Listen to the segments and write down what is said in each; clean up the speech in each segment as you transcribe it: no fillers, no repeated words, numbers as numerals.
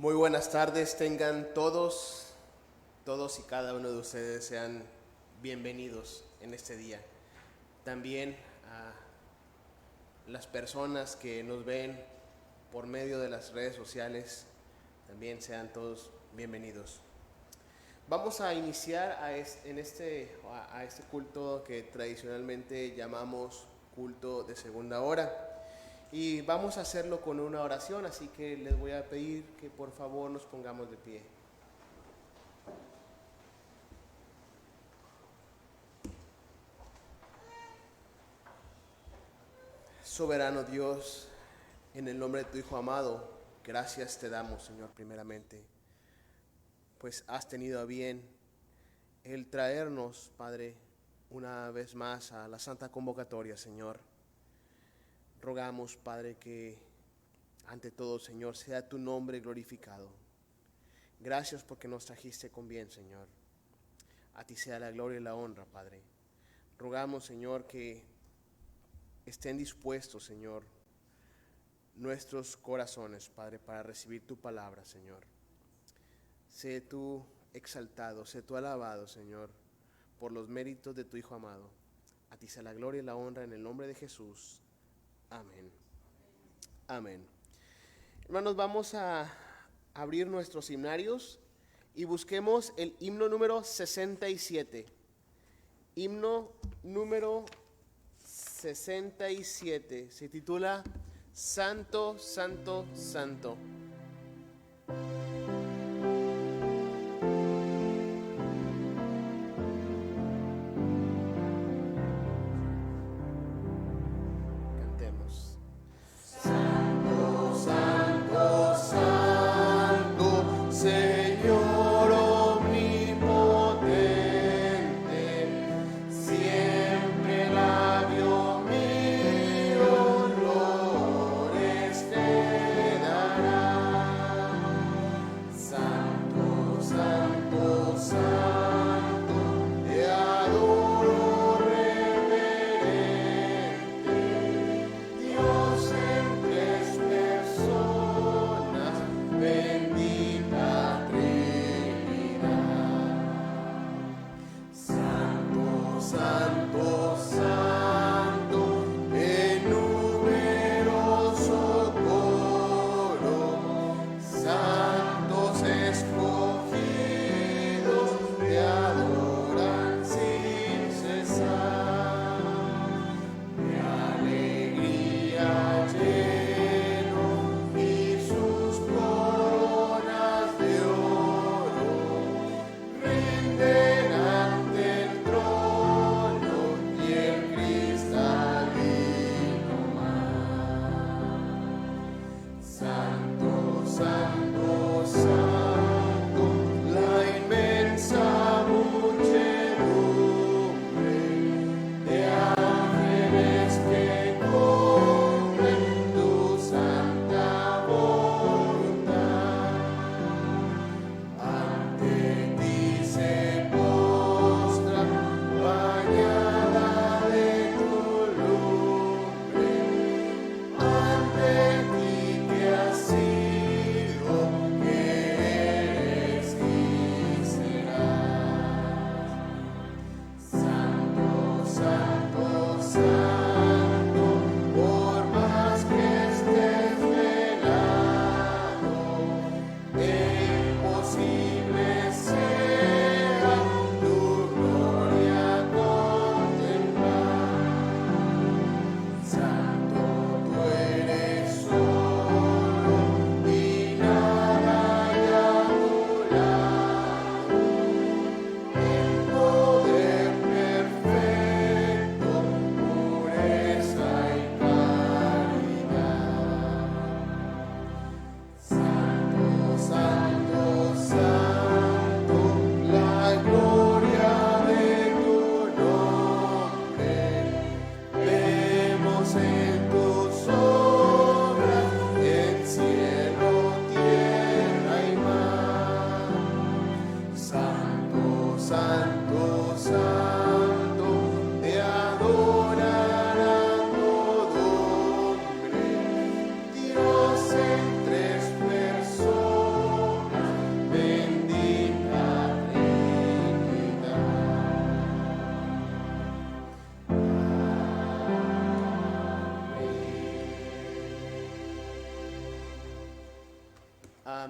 Muy buenas tardes, tengan todos y cada uno de ustedes sean bienvenidos en este día. También a las personas que nos ven por medio de las redes sociales, también sean todos bienvenidos. Vamos a iniciar en este culto que tradicionalmente llamamos culto de segunda hora. Y vamos a hacerlo con una oración, así que les voy a pedir que por favor nos pongamos de pie. Soberano Dios, en el nombre de tu Hijo amado, gracias te damos, Señor, primeramente, pues has tenido a bien el traernos, Padre, una vez más a la Santa Convocatoria, Señor. Rogamos, Padre, que ante todo, Señor, sea tu nombre glorificado. Gracias porque nos trajiste con bien, Señor. A ti sea la gloria y la honra, Padre. Rogamos, Señor, que estén dispuestos, Señor, nuestros corazones, Padre, para recibir tu palabra, Señor. Sé tú exaltado, sé tú alabado, Señor, por los méritos de tu Hijo amado. A ti sea la gloria y la honra en el nombre de Jesús. Amén. Amén. Hermanos, vamos a abrir nuestros himnarios y busquemos el himno número 67. Himno número 67. Se titula Santo, Santo, Santo.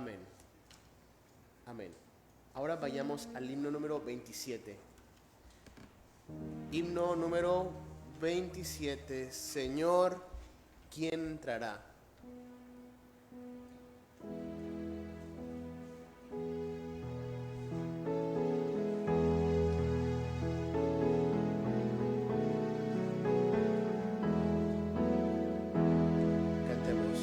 Amén. Amén. Ahora vayamos al himno número 27. Himno número 27. Señor, ¿quién entrará? Cantemos.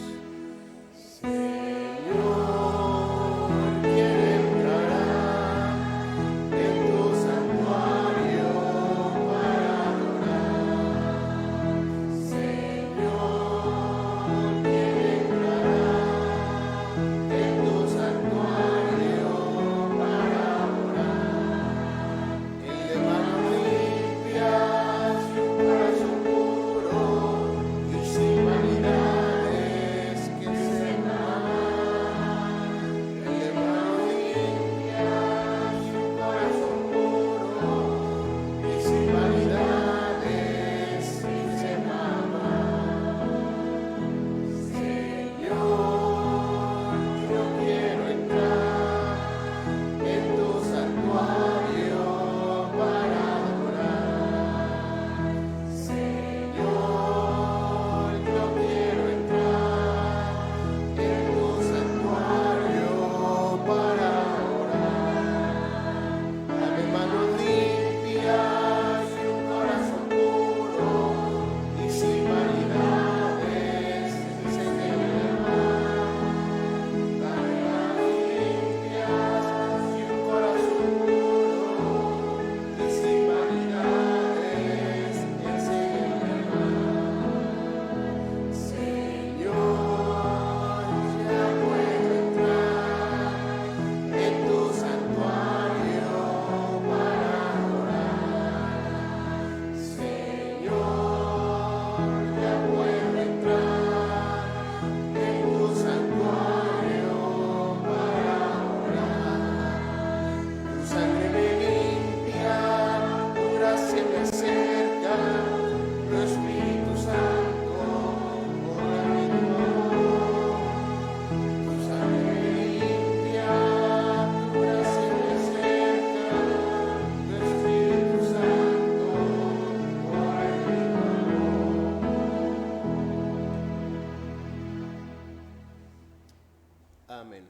Amén.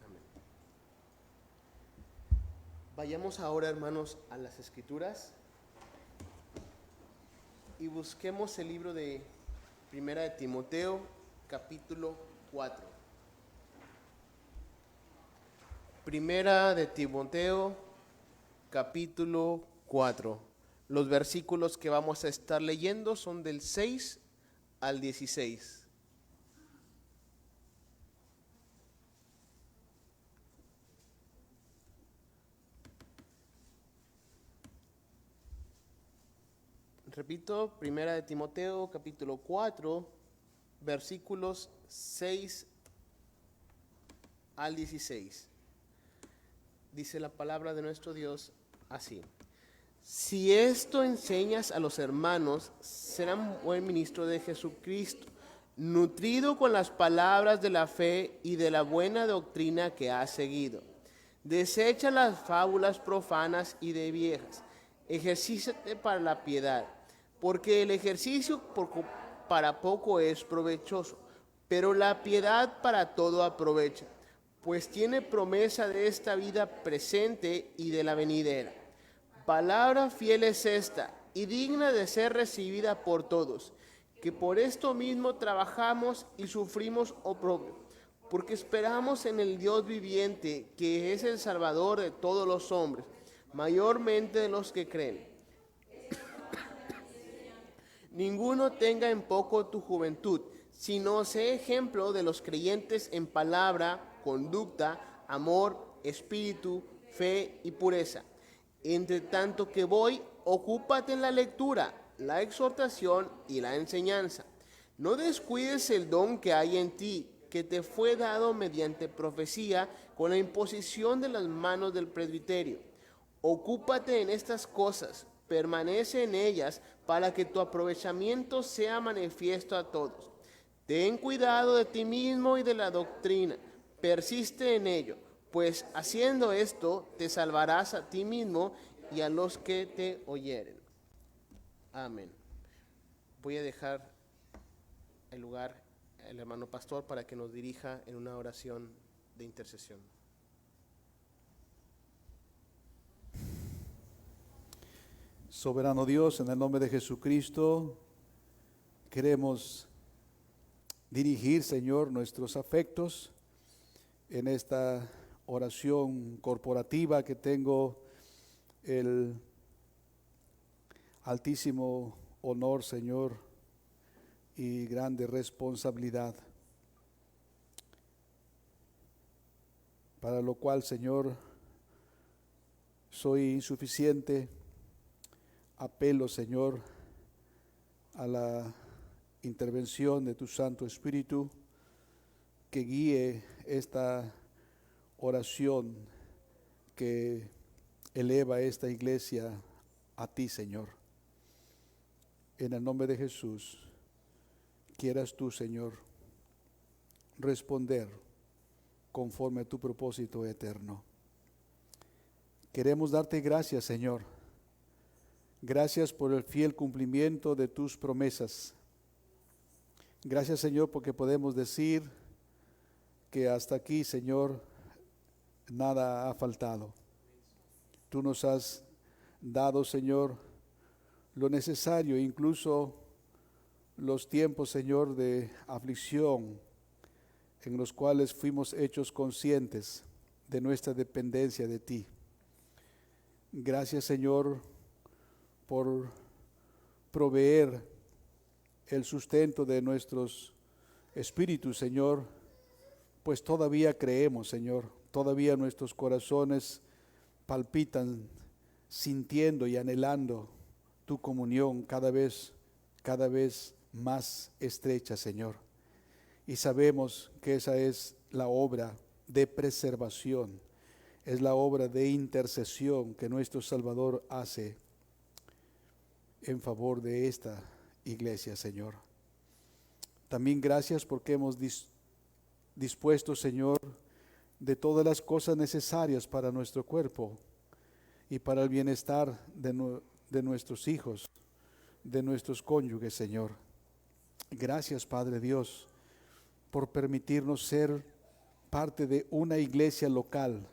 Amén. Vayamos ahora, hermanos, a las Escrituras y busquemos el libro de Primera de Timoteo, capítulo 4. Primera de Timoteo, capítulo 4. Los versículos que vamos a estar leyendo son del 6 al 16. Repito, Primera de Timoteo, capítulo 4, versículos 6 al 16. Dice la palabra de nuestro Dios así: si esto enseñas a los hermanos, serán buen ministro de Jesucristo, nutrido con las palabras de la fe y de la buena doctrina que has seguido. Desecha las fábulas profanas y de viejas, ejercítate para la piedad, porque el ejercicio para poco es provechoso, pero la piedad para todo aprovecha, pues tiene promesa de esta vida presente y de la venidera. Palabra fiel es esta, y digna de ser recibida por todos, que por esto mismo trabajamos y sufrimos oprobio, porque esperamos en el Dios viviente, que es el Salvador de todos los hombres, mayormente de los que creen. Ninguno tenga en poco tu juventud, sino sé ejemplo de los creyentes en palabra, conducta, amor, espíritu, fe y pureza. Entre tanto que voy, ocúpate en la lectura, la exhortación y la enseñanza. No descuides el don que hay en ti, que te fue dado mediante profecía con la imposición de las manos del presbiterio. Ocúpate en estas cosas, permanece en ellas, para que tu aprovechamiento sea manifiesto a todos. Ten cuidado de ti mismo y de la doctrina. persiste en ello, pues haciendo esto te salvarás a ti mismo y a los que te oyeren. Amén. Voy a dejar el lugar al hermano pastor para que nos dirija en una oración de intercesión. Soberano Dios, en el nombre de Jesucristo, queremos dirigir, Señor, nuestros afectos en esta oración corporativa que tengo el altísimo honor, Señor, y grande responsabilidad, para lo cual, Señor, soy insuficiente. Apelo, Señor, a la intervención de tu Santo Espíritu que guíe esta oración que eleva esta iglesia a ti, Señor. En el nombre de Jesús, quieras tú, Señor, responder conforme a tu propósito eterno. Queremos darte gracias, Señor. Gracias por el fiel cumplimiento de tus promesas. Gracias, Señor, porque podemos decir que hasta aquí, Señor, nada ha faltado. Tú nos has dado, Señor, lo necesario, incluso los tiempos, Señor, de aflicción en los cuales fuimos hechos conscientes de nuestra dependencia de ti. Gracias, Señor, por proveer el sustento de nuestros espíritus, Señor, pues todavía creemos, Señor, todavía nuestros corazones palpitan sintiendo y anhelando tu comunión cada vez más estrecha, Señor. Y sabemos que esa es la obra de preservación, es la obra de intercesión que nuestro Salvador hace en favor de esta iglesia, Señor. También gracias porque hemos dispuesto, Señor, de todas las cosas necesarias para nuestro cuerpo y para el bienestar de nuestros hijos, de nuestros cónyuges, Señor. Gracias, Padre Dios, por permitirnos ser parte de una iglesia local,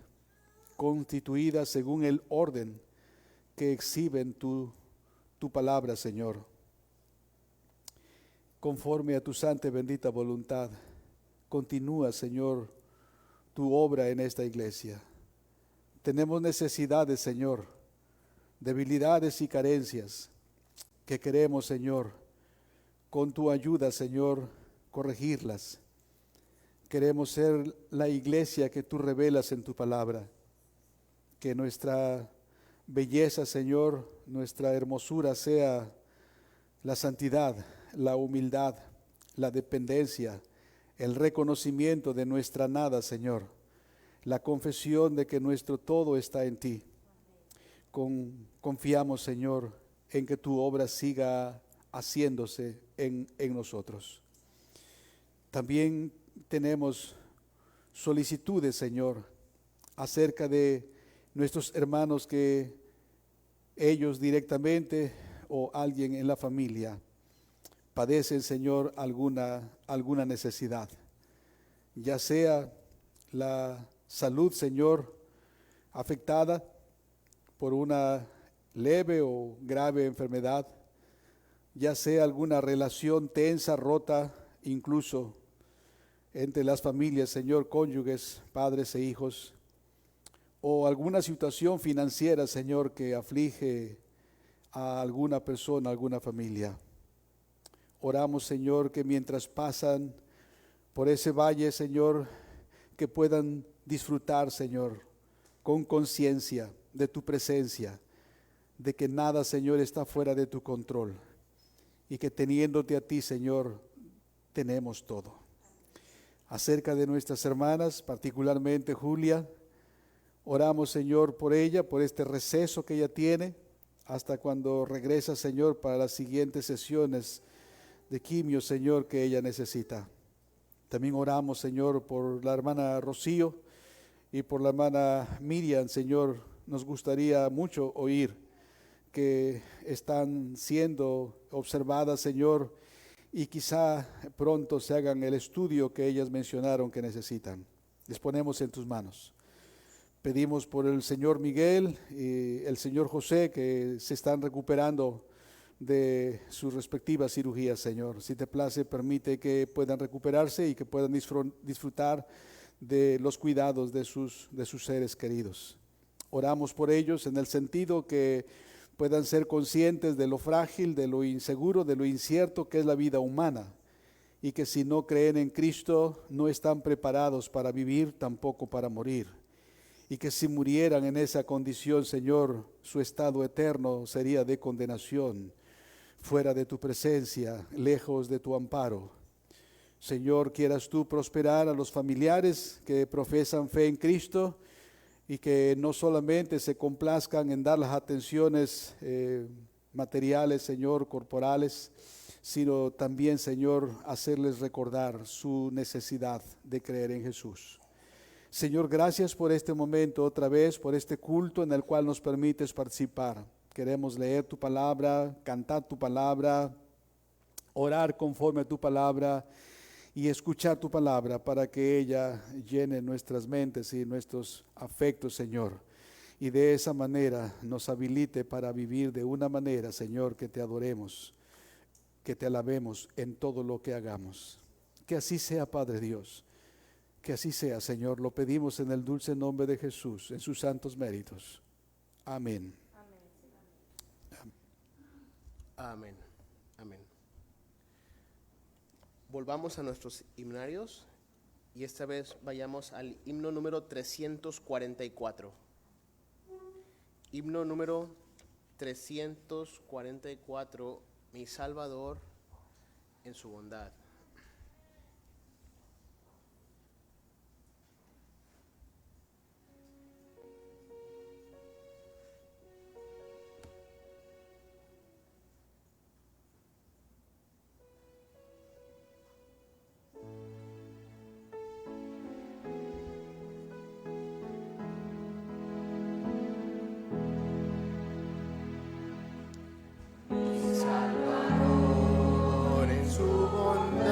constituida según el orden que exhiben tu palabra, Señor. Conforme a tu santa y bendita voluntad, continúa, Señor, tu obra en esta iglesia. Tenemos necesidades, Señor, debilidades y carencias que queremos, Señor, con tu ayuda, Señor, corregirlas. Queremos ser la iglesia que tú revelas en tu palabra. Que nuestra belleza, Señor, nuestra hermosura sea la santidad, la humildad, la dependencia, el reconocimiento de nuestra nada, Señor, la confesión de que nuestro todo está en ti. Confiamos, Señor, en que tu obra siga haciéndose en nosotros. También tenemos solicitudes, Señor, acerca de nuestros hermanos que ellos directamente o alguien en la familia padecen, Señor, alguna necesidad, ya sea la salud, Señor, afectada por una leve o grave enfermedad, ya sea alguna relación tensa, rota, incluso entre las familias, Señor, cónyuges, padres e hijos, o alguna situación financiera, Señor, que aflige a alguna persona, a alguna familia. Oramos, Señor, que mientras pasan por ese valle, Señor, que puedan disfrutar, Señor, con conciencia de tu presencia, de que nada, Señor, está fuera de tu control y que teniéndote a ti, Señor, tenemos todo. Acerca de nuestras hermanas, particularmente Julia, oramos, Señor, por ella, por este receso que ella tiene, hasta cuando regresa, Señor, para las siguientes sesiones de quimio, Señor, que ella necesita. También oramos, Señor, por la hermana Rocío y por la hermana Miriam, Señor. Nos gustaría mucho oír que están siendo observadas, Señor, y quizá pronto se hagan el estudio que ellas mencionaron que necesitan. Les ponemos en tus manos. Pedimos por el señor Miguel y el señor José, que se están recuperando de sus respectivas cirugías, Señor. Si te place, permite que puedan recuperarse y que puedan disfrutar de los cuidados de sus seres queridos. Oramos por ellos en el sentido que puedan ser conscientes de lo frágil, de lo inseguro, de lo incierto que es la vida humana, y que si no creen en Cristo no están preparados para vivir, tampoco para morir. Y que si murieran en esa condición, Señor, su estado eterno sería de condenación, fuera de tu presencia, lejos de tu amparo. Señor, quieras tú prosperar a los familiares que profesan fe en Cristo y que no solamente se complazcan en dar las atenciones materiales, Señor, corporales, sino también, Señor, hacerles recordar su necesidad de creer en Jesús. Señor, gracias por este momento otra vez, por este culto en el cual nos permites participar. Queremos leer tu palabra, cantar tu palabra, orar conforme a tu palabra y escuchar tu palabra para que ella llene nuestras mentes y nuestros afectos, Señor. Y de esa manera nos habilite para vivir de una manera, Señor, que te adoremos, que te alabemos en todo lo que hagamos. Que así sea, Padre Dios. Que así sea, Señor, lo pedimos en el dulce nombre de Jesús, en sus santos méritos. Amén. Amén. Amén. Volvamos a nuestros himnarios y esta vez vayamos al himno número 344. Himno número 344, mi Salvador en su bondad. Salvador en su bondad.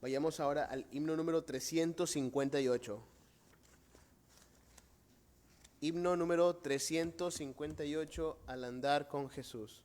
Vayamos ahora al himno número 358. Himno número 358, Al andar con Jesús.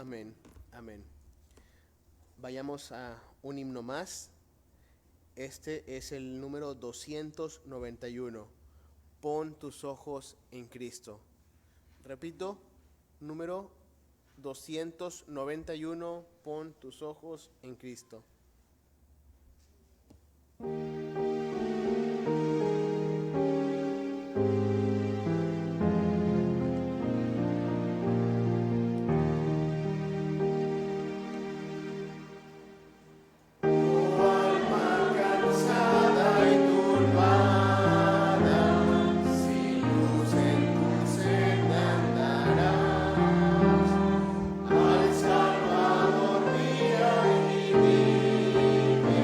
Amén, amén. Vayamos a un himno más. Este es el número 291. Pon tus ojos en Cristo. Repito, número 291. Pon tus ojos en Cristo. Salvador, mía y vive,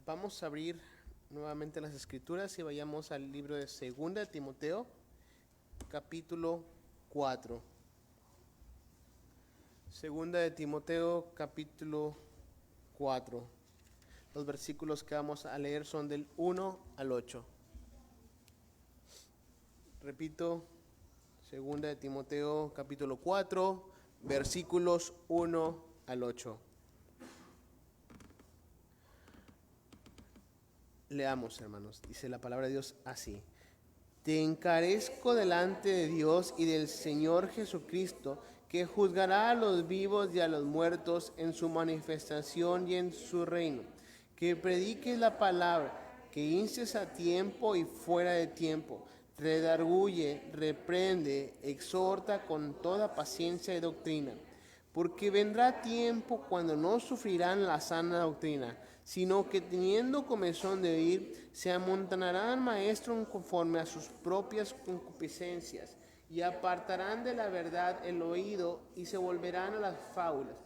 Vamos a abrir nuevamente las escrituras y vayamos al libro de Segunda de Timoteo, capítulo 4. Segunda de Timoteo, capítulo 4. Los versículos que vamos a leer son del 1 al 8. Repito, Segunda de Timoteo, capítulo 4, versículos 1 al 8. Leamos, hermanos. Dice la palabra de Dios así: Te encarezco delante de Dios y del Señor Jesucristo, que juzgará a los vivos y a los muertos en su manifestación y en su reino. Que prediques la palabra, que instes a tiempo y fuera de tiempo. Redarguye, reprende, exhorta con toda paciencia y doctrina. Porque vendrá tiempo cuando no sufrirán la sana doctrina, sino que teniendo comezón de oír, se amontonarán maestros conforme a sus propias concupiscencias, y apartarán de la verdad el oído, y se volverán a las fábulas.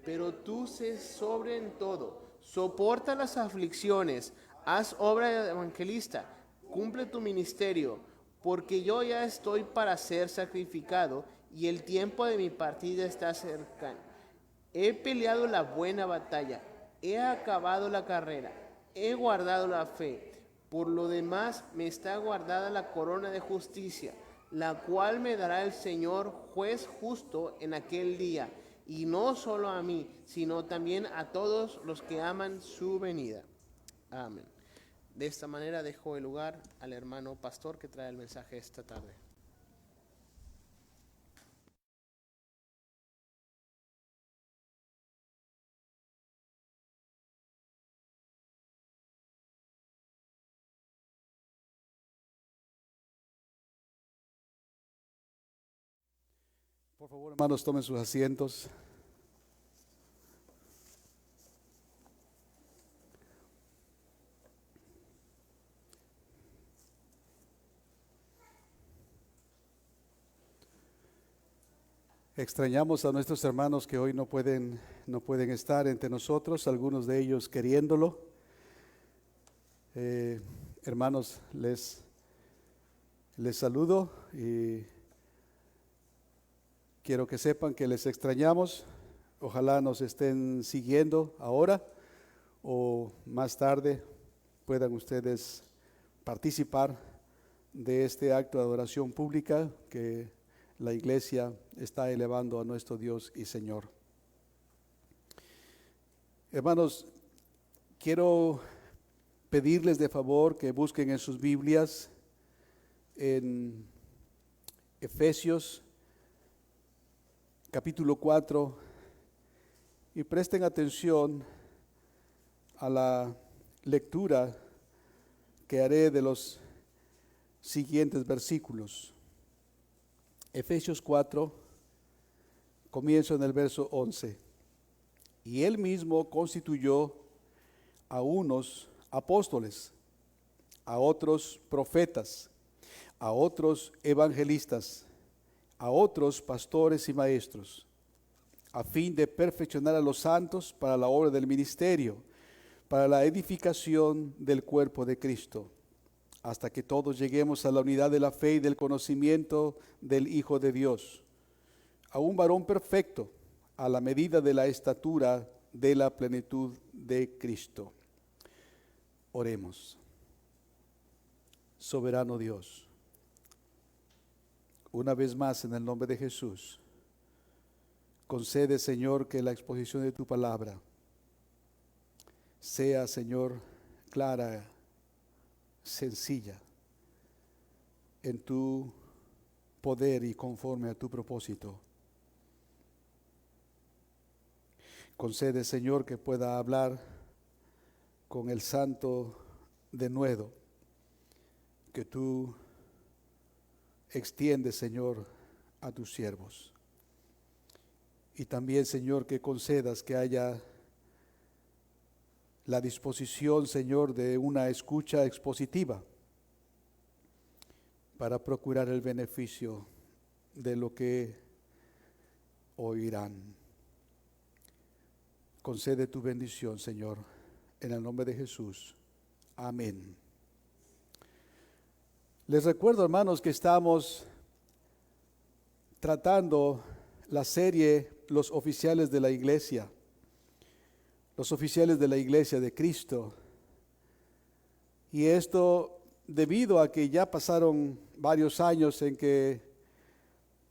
Pero tú sé sobre en todo, soporta las aflicciones, haz obra de evangelista, cumple tu ministerio, porque yo ya estoy para ser sacrificado, y el tiempo de mi partida está cercano. He peleado la buena batalla, he acabado la carrera, he guardado la fe. Por lo demás me está guardada la corona de justicia, la cual me dará el Señor, juez justo, en aquel día, y no solo a mí, sino también a todos los que aman su venida. Amén. De esta manera dejo el lugar al hermano pastor que trae el mensaje esta tarde. Por favor, hermanos, tomen sus asientos. Extrañamos a nuestros hermanos que hoy no pueden estar entre nosotros, algunos de ellos queriéndolo. Hermanos, les saludo y quiero que sepan que les extrañamos. Ojalá nos estén siguiendo ahora o más tarde puedan ustedes participar de este acto de adoración pública que la iglesia está elevando a nuestro Dios y Señor. Hermanos, quiero pedirles de favor que busquen en sus Biblias en Efesios capítulo 4 y presten atención a la lectura que haré de los siguientes versículos. Efesios 4, comienzo en el verso 11. Y él mismo constituyó a unos apóstoles, a otros profetas, a otros evangelistas, a otros pastores y maestros, a fin de perfeccionar a los santos para la obra del ministerio, para la edificación del cuerpo de Cristo, hasta que todos lleguemos a la unidad de la fe y del conocimiento del Hijo de Dios, a un varón perfecto, a la medida de la estatura de la plenitud de Cristo. Oremos. Soberano Dios, una vez más en el nombre de Jesús, concede, Señor, que la exposición de tu palabra sea, Señor, clara, sencilla, en tu poder y conforme a tu propósito. Concede, Señor, que pueda hablar con el santo denuedo que tú extiendes, Señor, a tus siervos. Y también, Señor, que concedas que haya la disposición, Señor, de una escucha expositiva para procurar el beneficio de lo que oirán. Concede tu bendición, Señor, En el nombre de Jesús. Amén. Les recuerdo, hermanos, que estamos tratando la serie Los oficiales de la iglesia. Los oficiales de la iglesia de Cristo. Y esto debido a que ya pasaron varios años en que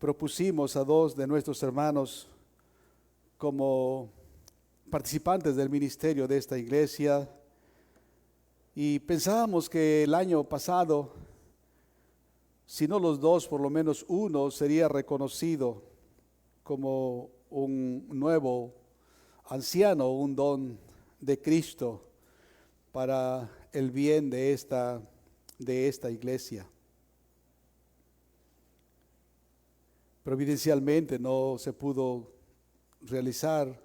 propusimos a dos de nuestros hermanos como participantes del ministerio de esta iglesia, y pensábamos que el año pasado, si no los dos, por lo menos uno sería reconocido como un nuevo anciano, un don de Cristo para el bien de esta iglesia. Providencialmente no se pudo realizar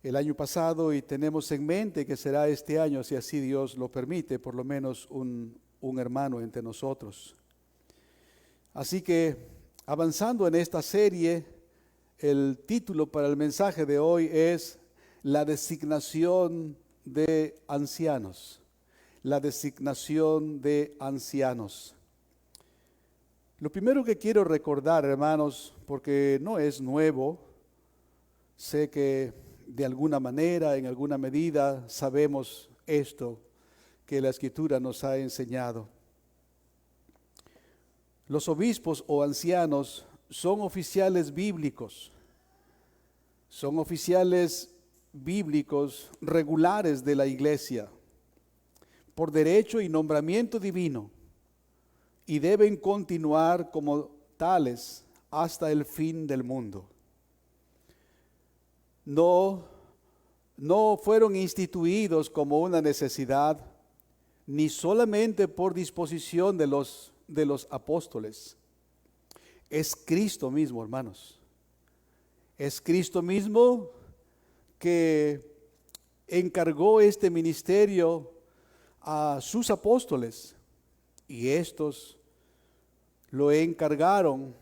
el año pasado y tenemos en mente que será este año, si así Dios lo permite, por lo menos un hermano entre nosotros. Así que avanzando en esta serie, el título para el mensaje de hoy es la designación de ancianos. La designación de ancianos. Lo primero que quiero recordar, hermanos, porque no es nuevo, sé que de alguna manera, en alguna medida, sabemos esto que la Escritura nos ha enseñado. Los obispos o ancianos son oficiales bíblicos. Son oficiales bíblicos regulares de la iglesia, por derecho y nombramiento divino, y deben continuar como tales hasta el fin del mundo. No fueron instituidos como una necesidad, ni solamente por disposición de los apóstoles. Es Cristo mismo, hermanos. Es Cristo mismo que encargó este ministerio a sus apóstoles, y estos lo encargaron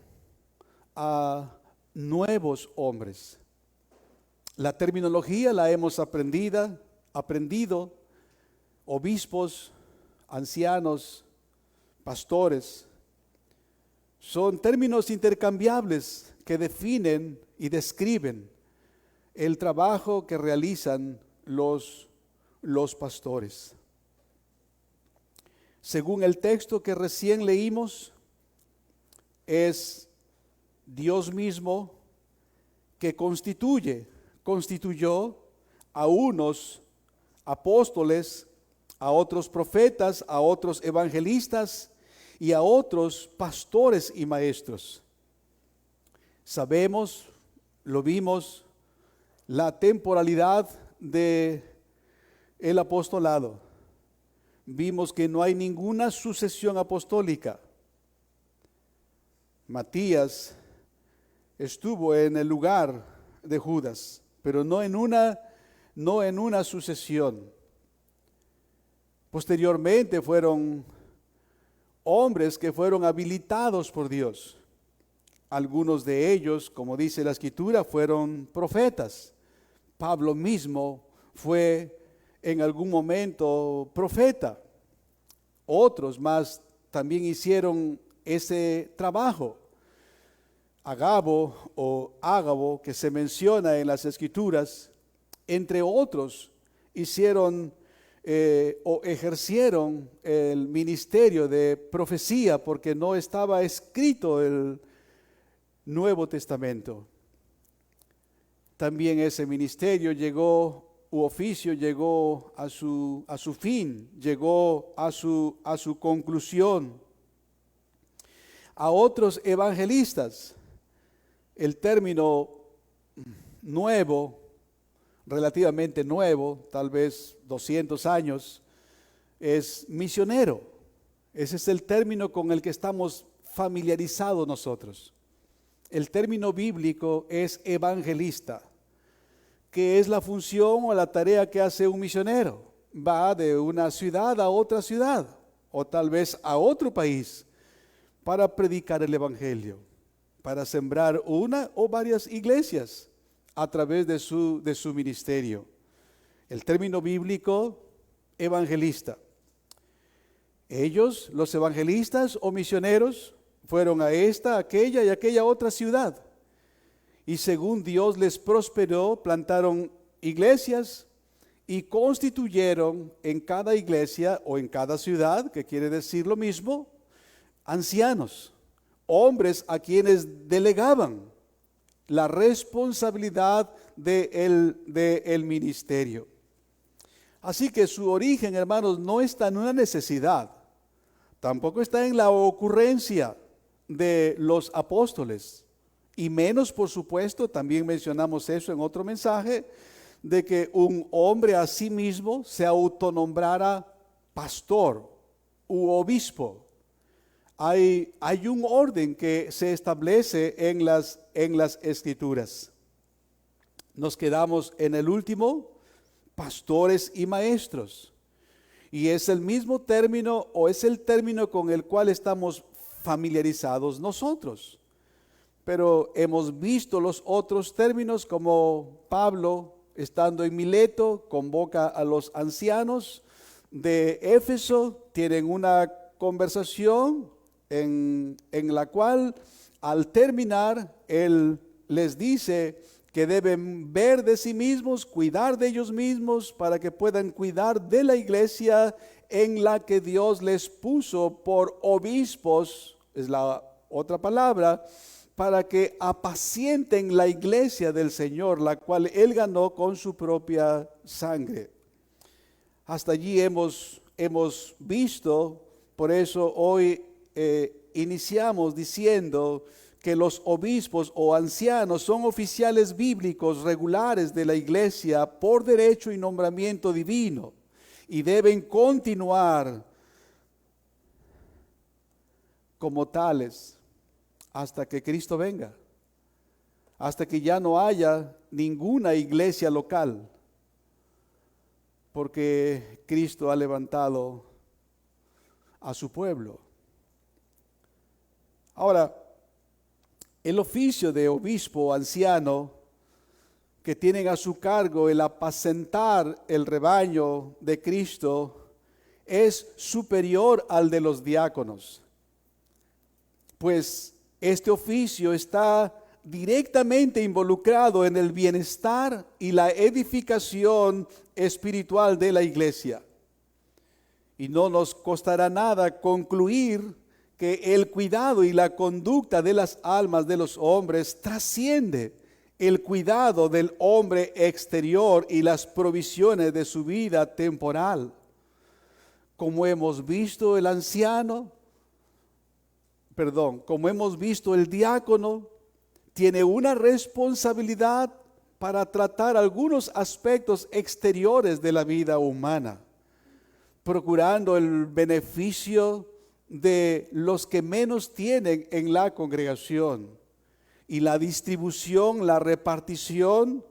a nuevos hombres. La terminología la hemos aprendido, obispos, ancianos, pastores. Son términos intercambiables que definen y describen el trabajo que realizan los pastores. Según el texto que recién leímos, es Dios mismo que constituyó a unos apóstoles, a otros profetas, a otros evangelistas y a otros pastores y maestros. Sabemos, lo vimos, la temporalidad de el apostolado. Vimos que no hay ninguna sucesión apostólica. Matías estuvo en el lugar de Judas, pero no en una sucesión. Posteriormente fueron hombres que fueron habilitados por Dios. Algunos de ellos, como dice la Escritura, fueron profetas. Pablo mismo fue en algún momento profeta. Otros más también hicieron ese trabajo. Ágabo, que se menciona en las Escrituras, entre otros, hicieron o ejercieron el ministerio de profecía, porque no estaba escrito el Nuevo Testamento. También ese ministerio oficio llegó a su fin, llegó a su conclusión. A otros evangelistas, el término nuevo, relativamente nuevo, tal vez 200 años, es misionero. Ese es el término con el que estamos familiarizados nosotros. El término bíblico es evangelista, que es la función o la tarea que hace un misionero. Va de una ciudad a otra ciudad, o tal vez a otro país, para predicar el evangelio, para sembrar una o varias iglesias a través de su ministerio. El término bíblico, evangelista. Ellos, los evangelistas o misioneros, fueron a esta, aquella y aquella otra ciudad. Y según Dios les prosperó, plantaron iglesias y constituyeron en cada iglesia o en cada ciudad, que quiere decir lo mismo, ancianos, hombres a quienes delegaban la responsabilidad del ministerio. Así que su origen, hermanos, no está en una necesidad, tampoco está en la ocurrencia de los apóstoles, y menos, por supuesto, también mencionamos eso en otro mensaje, de que un hombre a sí mismo se autonombrara pastor u obispo. Hay un orden que se establece en las Escrituras. Nos quedamos en el último, pastores y maestros. Y es el mismo término, o es el término con el cual estamos familiarizados nosotros. Pero hemos visto los otros términos, como Pablo, estando en Mileto, convoca a los ancianos de Éfeso, tienen una conversación en la cual al terminar él les dice que deben ver de sí mismos, cuidar de ellos mismos para que puedan cuidar de la iglesia en la que Dios les puso por obispos, es la otra palabra, para que apacienten la iglesia del Señor, la cual Él ganó con su propia sangre. Hasta allí hemos visto, por eso hoy iniciamos diciendo que los obispos o ancianos son oficiales bíblicos regulares de la iglesia por derecho y nombramiento divino y deben continuar como tales hasta que Cristo venga, hasta que ya no haya ninguna iglesia local, porque Cristo ha levantado a su pueblo. Ahora, el oficio de obispo o anciano que tienen a su cargo el apacentar el rebaño de Cristo es superior al de los diáconos, pues este oficio está directamente involucrado en el bienestar y la edificación espiritual de la iglesia. Y no nos costará nada concluir que el cuidado y la conducta de las almas de los hombres trasciende el cuidado del hombre exterior y las provisiones de su vida temporal. Como hemos visto el diácono tiene una responsabilidad para tratar algunos aspectos exteriores de la vida humana, procurando el beneficio de los que menos tienen en la congregación y la distribución, la repartición,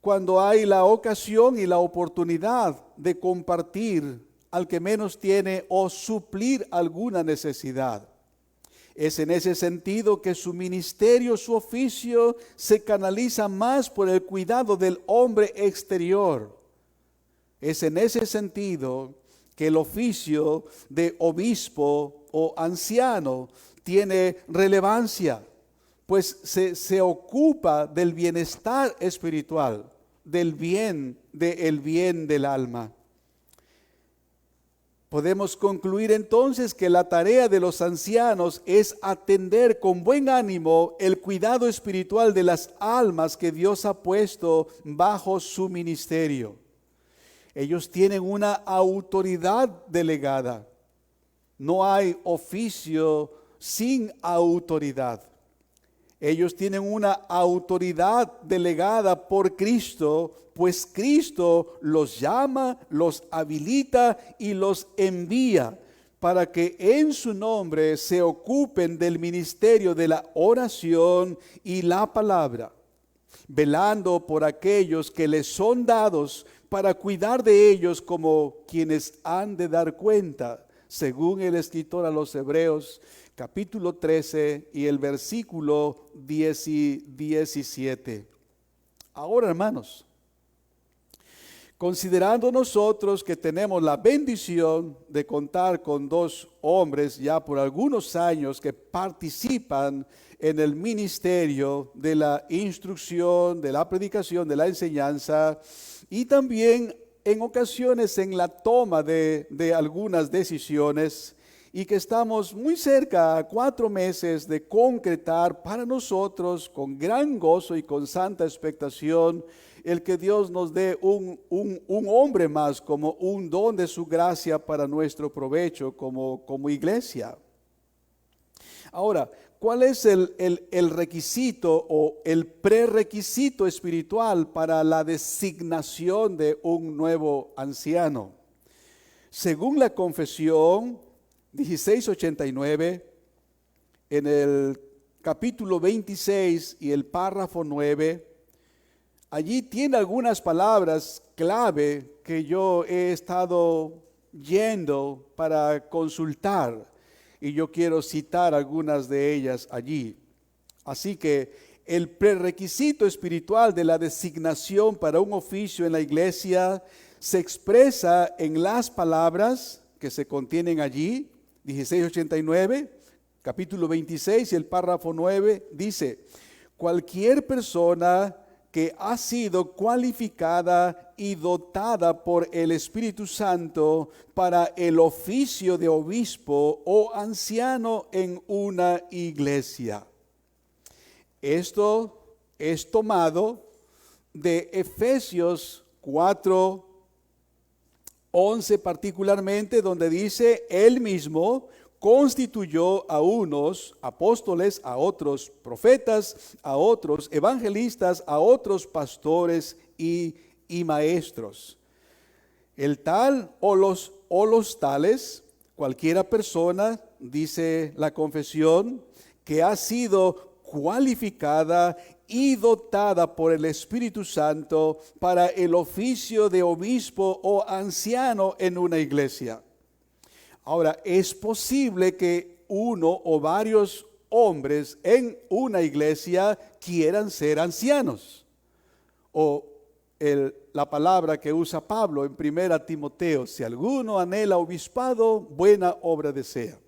cuando hay la ocasión y la oportunidad de compartir al que menos tiene o suplir alguna necesidad. Es en ese sentido que su ministerio, su oficio, se canaliza más por el cuidado del hombre exterior. Es en ese sentido que el oficio de obispo o anciano tiene relevancia, pues se ocupa del bienestar espiritual, del bien del alma. Podemos concluir entonces que la tarea de los ancianos es atender con buen ánimo el cuidado espiritual de las almas que Dios ha puesto bajo su ministerio. Ellos tienen una autoridad delegada. No hay oficio sin autoridad. Ellos tienen una autoridad delegada por Cristo, pues Cristo los llama, los habilita y los envía para que en su nombre se ocupen del ministerio de la oración y la palabra, velando por aquellos que les son dados para cuidar de ellos como quienes han de dar cuenta, según el escritor a los Hebreos, capítulo 13 y el versículo 10 y 17. Ahora, hermanos, Considerando nosotros que tenemos la bendición de contar con dos hombres ya por algunos años que participan en el ministerio de la instrucción, de la predicación, de la enseñanza y también en ocasiones en la toma de algunas decisiones, y que estamos muy cerca, a 4 meses de concretar para nosotros con gran gozo y con santa expectación el que Dios nos dé un hombre más como un don de su gracia para nuestro provecho como iglesia. Ahora, ¿cuál es el requisito o el prerequisito espiritual para la designación de un nuevo anciano? Según la confesión 1689, en el capítulo 26 y el párrafo 9, allí tiene algunas palabras clave que yo he estado yendo para consultar, y yo quiero citar algunas de ellas allí. Así que el prerequisito espiritual de la designación para un oficio en la iglesia se expresa en las palabras que se contienen allí. 1689, capítulo 26 y el párrafo 9 dice: cualquier persona que ha sido cualificada y dotada por el Espíritu Santo para el oficio de obispo o anciano en una iglesia. Esto es tomado de Efesios 4:11 particularmente, donde dice: Él mismo constituyó a unos apóstoles, a otros profetas, a otros evangelistas, a otros pastores y maestros. El tal o los tales, cualquiera persona, dice la confesión, que ha sido cualificada y dotada por el Espíritu Santo para el oficio de obispo o anciano en una iglesia. Ahora, es posible que uno o varios hombres en una iglesia quieran ser ancianos. O la palabra que usa Pablo en 1 Timoteo: si alguno anhela obispado, buena obra desea.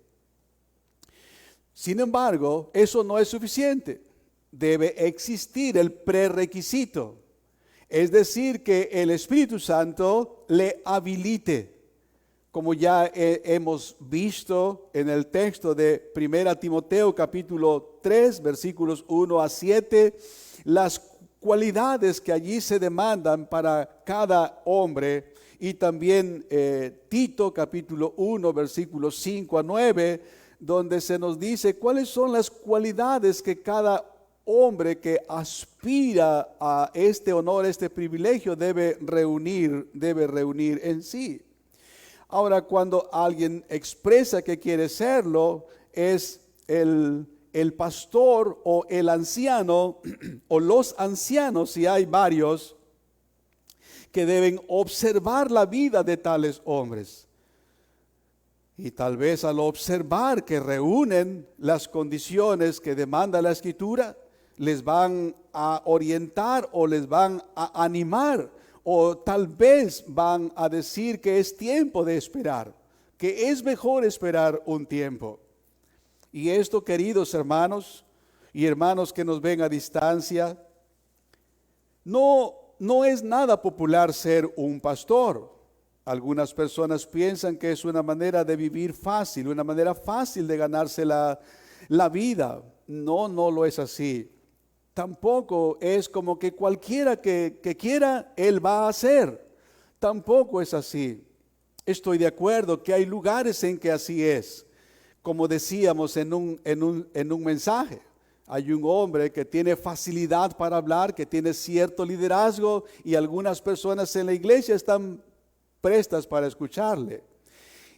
Sin embargo, eso no es suficiente. Debe existir el prerequisito. Es decir, que el Espíritu Santo le habilite. Como ya hemos visto en el texto de 1 Timoteo capítulo 3, versículos 1 a 7, las cualidades que allí se demandan para cada hombre, y también Tito capítulo 1, versículos 5 a 9, donde se nos dice cuáles son las cualidades que cada hombre que aspira a este honor, este privilegio, debe reunir en sí. Ahora, cuando alguien expresa que quiere serlo, es el pastor o el anciano o los ancianos, si hay varios, que deben observar la vida de tales hombres. Y tal vez al observar que reúnen las condiciones que demanda la Escritura, les van a orientar o les van a animar, o tal vez van a decir que es tiempo de esperar, que es mejor esperar un tiempo. Y esto, queridos hermanos y hermanos que nos ven a distancia, no es nada popular ser un pastor. Algunas personas piensan que es una manera de vivir fácil, una manera fácil de ganarse la vida. No lo es así. Tampoco es como que cualquiera que quiera, él va a hacer. Tampoco es así. Estoy de acuerdo que hay lugares en que así es. Como decíamos en un mensaje, hay un hombre que tiene facilidad para hablar, que tiene cierto liderazgo, y algunas personas en la iglesia están prestas para escucharle.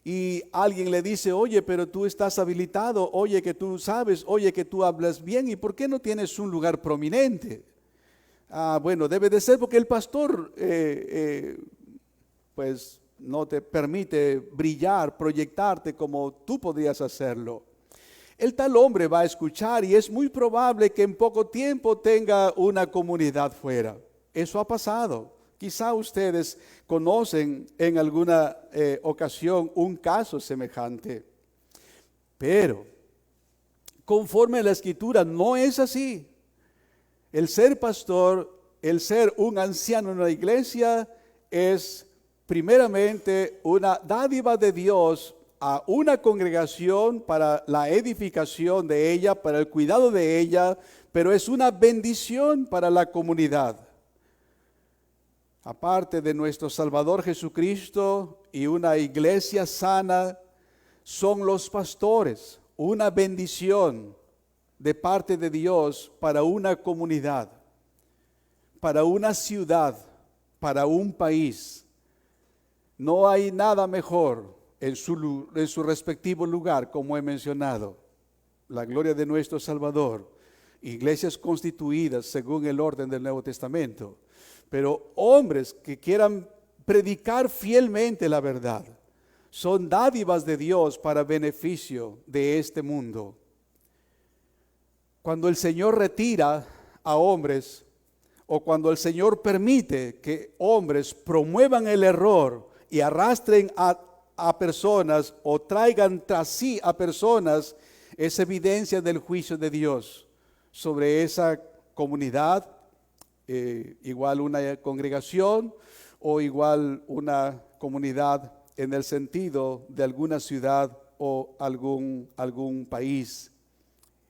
Y alguien le dice: oye, pero tú estás habilitado, oye, que tú sabes, oye, que tú hablas bien, ¿y por qué no tienes un lugar prominente? Bueno, debe de ser porque el pastor pues no te permite brillar, proyectarte como tú podrías hacerlo. El tal hombre va a escuchar y es muy probable que en poco tiempo tenga una comunidad fuera. Eso ha pasado. Quizá ustedes conocen en alguna ocasión un caso semejante, pero conforme a la Escritura no es así. El ser pastor, el ser un anciano en una iglesia es primeramente una dádiva de Dios a una congregación para la edificación de ella, para el cuidado de ella, pero es una bendición para la comunidad. Aparte de nuestro Salvador Jesucristo y una iglesia sana, son los pastores una bendición de parte de Dios para una comunidad, para una ciudad, para un país. No hay nada mejor en su respectivo lugar, como he mencionado. La gloria de nuestro Salvador, iglesias constituidas según el orden del Nuevo Testamento, pero hombres que quieran predicar fielmente la verdad, son dádivas de Dios para beneficio de este mundo. Cuando el Señor retira a hombres, o cuando el Señor permite que hombres promuevan el error y arrastren a personas o traigan tras sí a personas, es evidencia del juicio de Dios sobre esa comunidad, igual una congregación o igual una comunidad en el sentido de alguna ciudad o algún país.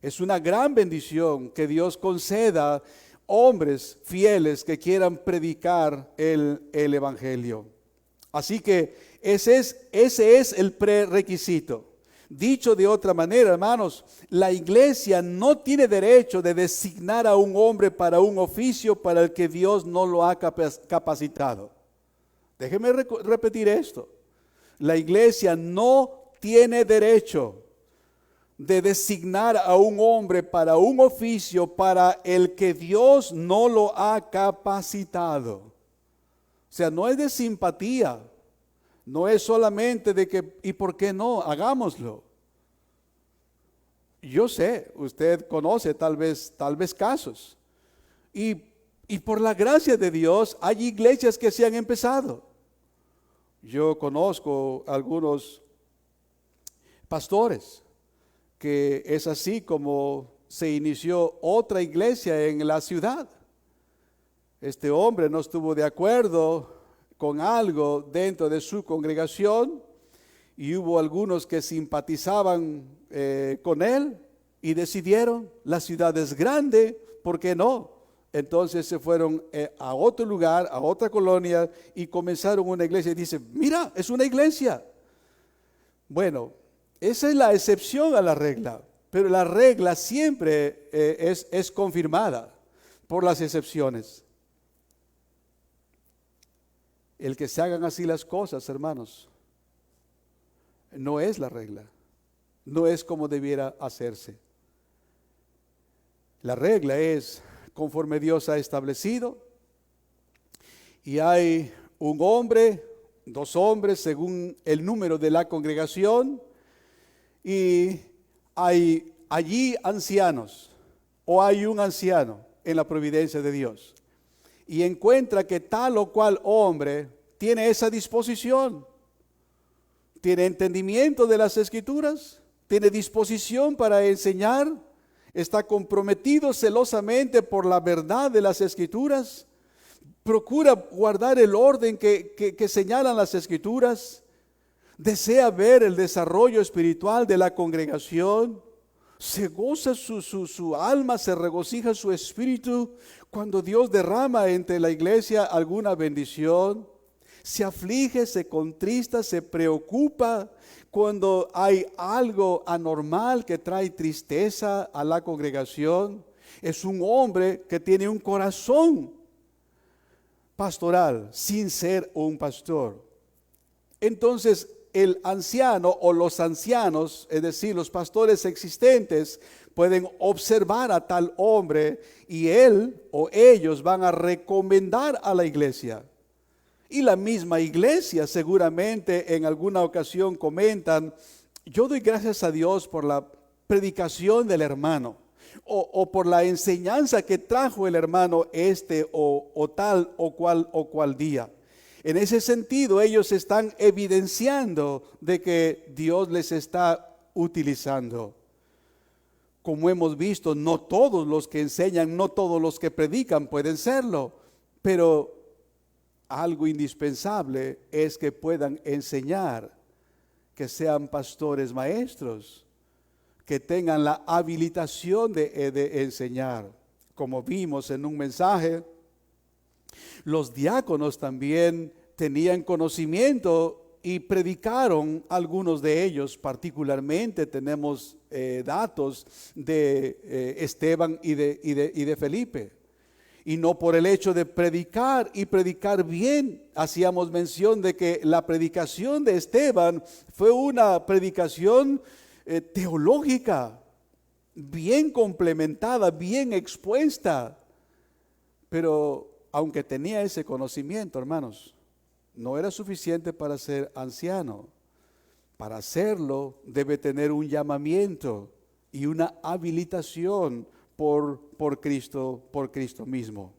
Es una gran bendición que Dios conceda hombres fieles que quieran predicar el Evangelio. Así que ese es el prerequisito. Dicho de otra manera, hermanos, la iglesia no tiene derecho de designar a un hombre para un oficio para el que Dios no lo ha capacitado. Déjeme repetir esto. La iglesia no tiene derecho de designar a un hombre para un oficio para el que Dios no lo ha capacitado. O sea, no es de simpatía, no es solamente de que, ¿y por qué no? Hagámoslo. Yo sé, usted conoce tal vez casos. Y por la gracia de Dios hay iglesias que se han empezado. Yo conozco algunos pastores que es así como se inició otra iglesia en la ciudad. Este hombre no estuvo de acuerdo con algo dentro de su congregación y hubo algunos que simpatizaban con él y decidieron, la ciudad es grande, ¿por qué no? Entonces se fueron a otro lugar, a otra colonia y comenzaron una iglesia y dice, mira, es una iglesia. Bueno, esa es la excepción a la regla, pero la regla siempre es confirmada por las excepciones. El que se hagan así las cosas, hermanos, no es la regla, no es como debiera hacerse. La regla es conforme Dios ha establecido, y hay un hombre, 2 hombres según el número de la congregación, y hay allí ancianos, o hay un anciano en la providencia de Dios, y encuentra que tal o cual hombre tiene esa disposición, tiene entendimiento de las Escrituras, tiene disposición para enseñar, está comprometido celosamente por la verdad de las Escrituras, procura guardar el orden que señalan las Escrituras, desea ver el desarrollo espiritual de la congregación, se goza su alma, se regocija su espíritu cuando Dios derrama entre la iglesia alguna bendición, se aflige, se contrista, se preocupa cuando hay algo anormal que trae tristeza a la congregación. Es un hombre que tiene un corazón pastoral sin ser un pastor. Entonces el anciano o los ancianos, es decir, los pastores existentes, pueden observar a tal hombre y él o ellos van a recomendar a la iglesia. Y la misma iglesia seguramente en alguna ocasión comentan, yo doy gracias a Dios por la predicación del hermano, o por la enseñanza que trajo el hermano o tal o cual día. En ese sentido, ellos están evidenciando de que Dios les está utilizando. Como hemos visto, no todos los que enseñan, no todos los que predican pueden serlo, pero algo indispensable es que puedan enseñar, que sean pastores maestros, que tengan la habilitación de enseñar. Como vimos en un mensaje, los diáconos también tenían conocimiento y predicaron, algunos de ellos. Particularmente tenemos datos de Esteban y de Felipe. Y no por el hecho de predicar y predicar bien. Hacíamos mención de que la predicación de Esteban fue una predicación teológica, bien complementada, bien expuesta. Pero aunque tenía ese conocimiento, hermanos, no era suficiente para ser anciano. Para hacerlo debe tener un llamamiento y una habilitación por Cristo mismo.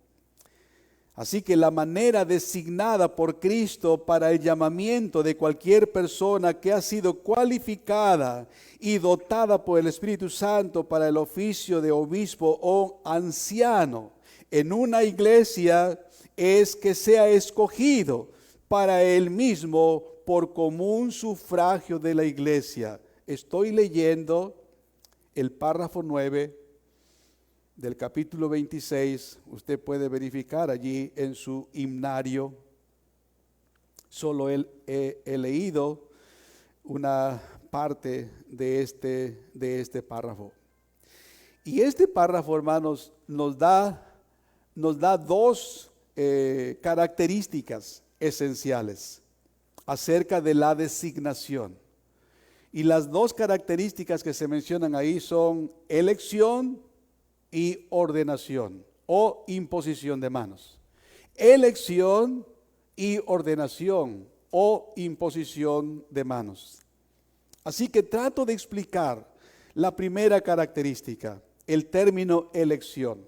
Así que la manera designada por Cristo para el llamamiento de cualquier persona que ha sido cualificada y dotada por el Espíritu Santo para el oficio de obispo o anciano en una iglesia es que sea escogido para él mismo por común sufragio de la iglesia. Estoy leyendo el párrafo 9 del capítulo 26, usted puede verificar allí en su himnario. Solo he leído una parte de este párrafo. Y este párrafo, hermanos, nos da dos características esenciales acerca de la designación. Y las dos características que se mencionan ahí son elección y ordenación o imposición de manos. Elección y ordenación o imposición de manos. Así que trato de explicar la primera característica, el término elección.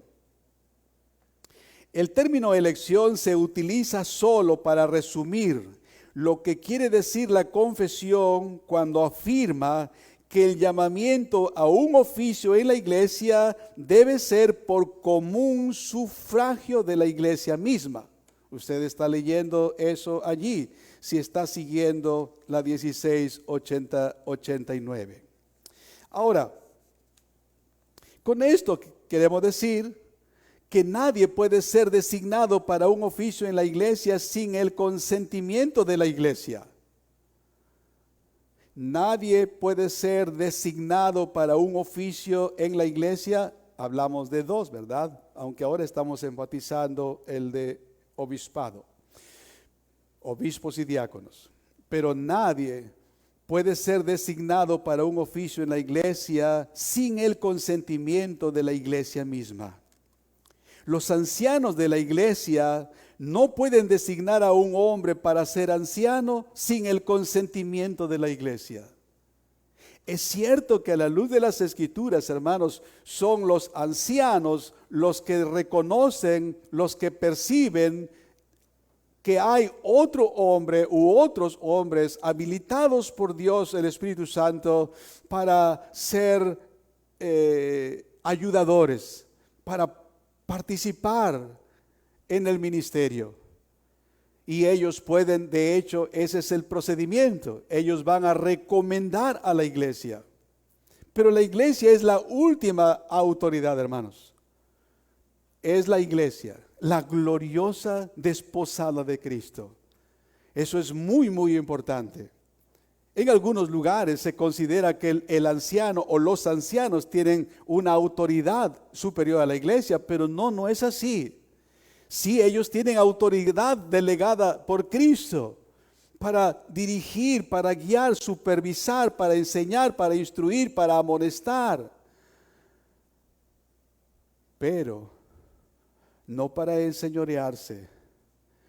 El término elección se utiliza solo para resumir lo que quiere decir la confesión cuando afirma que el llamamiento a un oficio en la iglesia debe ser por común sufragio de la iglesia misma. Usted está leyendo eso allí, si está siguiendo la 1689. Ahora, con esto queremos decir que nadie puede ser designado para un oficio en la iglesia sin el consentimiento de la iglesia. Nadie puede ser designado para un oficio en la iglesia. Hablamos de dos, ¿verdad? Aunque ahora estamos enfatizando el de obispado, obispos y diáconos. Pero nadie puede ser designado para un oficio en la iglesia sin el consentimiento de la iglesia misma. Los ancianos de la iglesia no pueden designar a un hombre para ser anciano sin el consentimiento de la iglesia. Es cierto que a la luz de las Escrituras, hermanos, son los ancianos los que reconocen, los que perciben que hay otro hombre u otros hombres habilitados por Dios, el Espíritu Santo, para ser ayudadores, para participar en el ministerio. Y ellos pueden, de hecho, ese es el procedimiento. Ellos van a recomendar a la iglesia. Pero la iglesia es la última autoridad, hermanos. Es la iglesia, la gloriosa desposada de Cristo. Eso es muy, muy importante. En algunos lugares se considera que el anciano o los ancianos tienen una autoridad superior a la iglesia, pero no es así. Sí, ellos tienen autoridad delegada por Cristo para dirigir, para guiar, supervisar, para enseñar, para instruir, para amonestar. Pero no para enseñorearse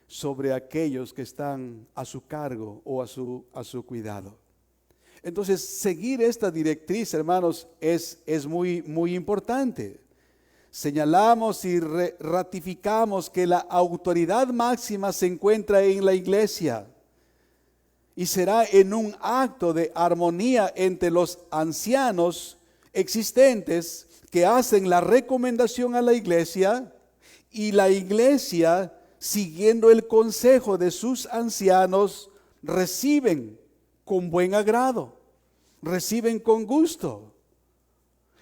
sobre aquellos que están a su cargo o a su cuidado. Entonces, seguir esta directriz, hermanos, es muy, muy importante. Señalamos y ratificamos que la autoridad máxima se encuentra en la iglesia y será en un acto de armonía entre los ancianos existentes que hacen la recomendación a la iglesia y la iglesia, siguiendo el consejo de sus ancianos, reciben con buen agrado, reciben con gusto.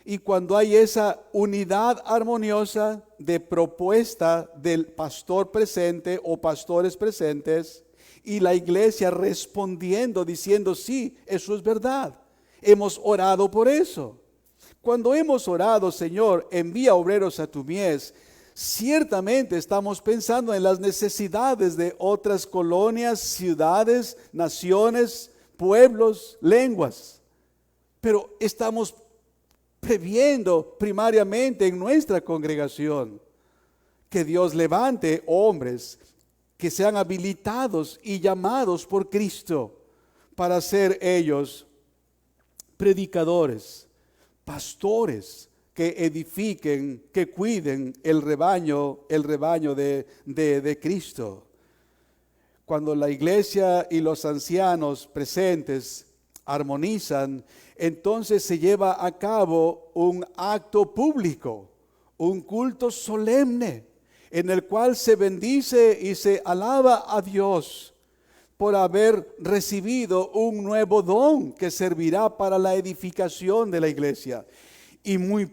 Y cuando hay esa unidad armoniosa de propuesta del pastor presente o pastores presentes y la iglesia respondiendo, diciendo, sí, eso es verdad, hemos orado por eso. Cuando hemos orado, Señor, envía obreros a tu mies, ciertamente estamos pensando en las necesidades de otras colonias, ciudades, naciones, pueblos, lenguas. Pero estamos previendo primariamente en nuestra congregación que Dios levante hombres que sean habilitados y llamados por Cristo para ser ellos predicadores, pastores que edifiquen, que cuiden el rebaño de Cristo. Cuando la iglesia y los ancianos presentes armonizan, entonces se lleva a cabo un acto público, un culto solemne, en el cual se bendice y se alaba a Dios por haber recibido un nuevo don que servirá para la edificación de la iglesia. Y muy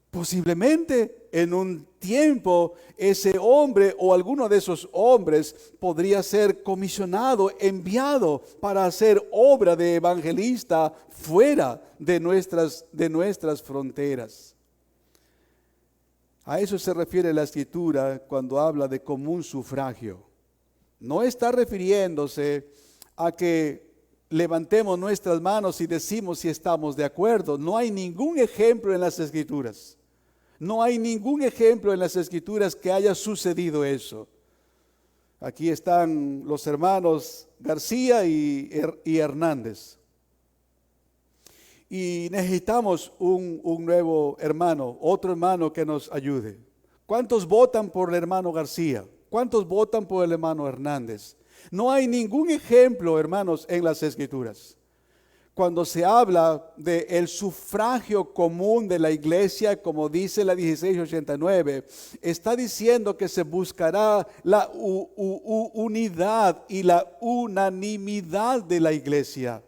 posiblemente en un tiempo ese hombre o alguno de esos hombres podría ser comisionado, enviado para hacer obra de evangelista fuera de nuestras fronteras. A eso se refiere la Escritura cuando habla de común sufragio. No está refiriéndose a que levantemos nuestras manos y decimos si estamos de acuerdo. No hay ningún ejemplo en las Escrituras. No hay ningún ejemplo en las Escrituras que haya sucedido eso. Aquí están los hermanos García y Hernández. Y necesitamos un nuevo hermano, otro hermano que nos ayude. ¿Cuántos votan por el hermano García? ¿Cuántos votan por el hermano Hernández? No hay ningún ejemplo, hermanos, en las Escrituras. Cuando se habla del sufragio común de la iglesia, como dice la 1689, está diciendo que se buscará la unidad y la unanimidad de la iglesia.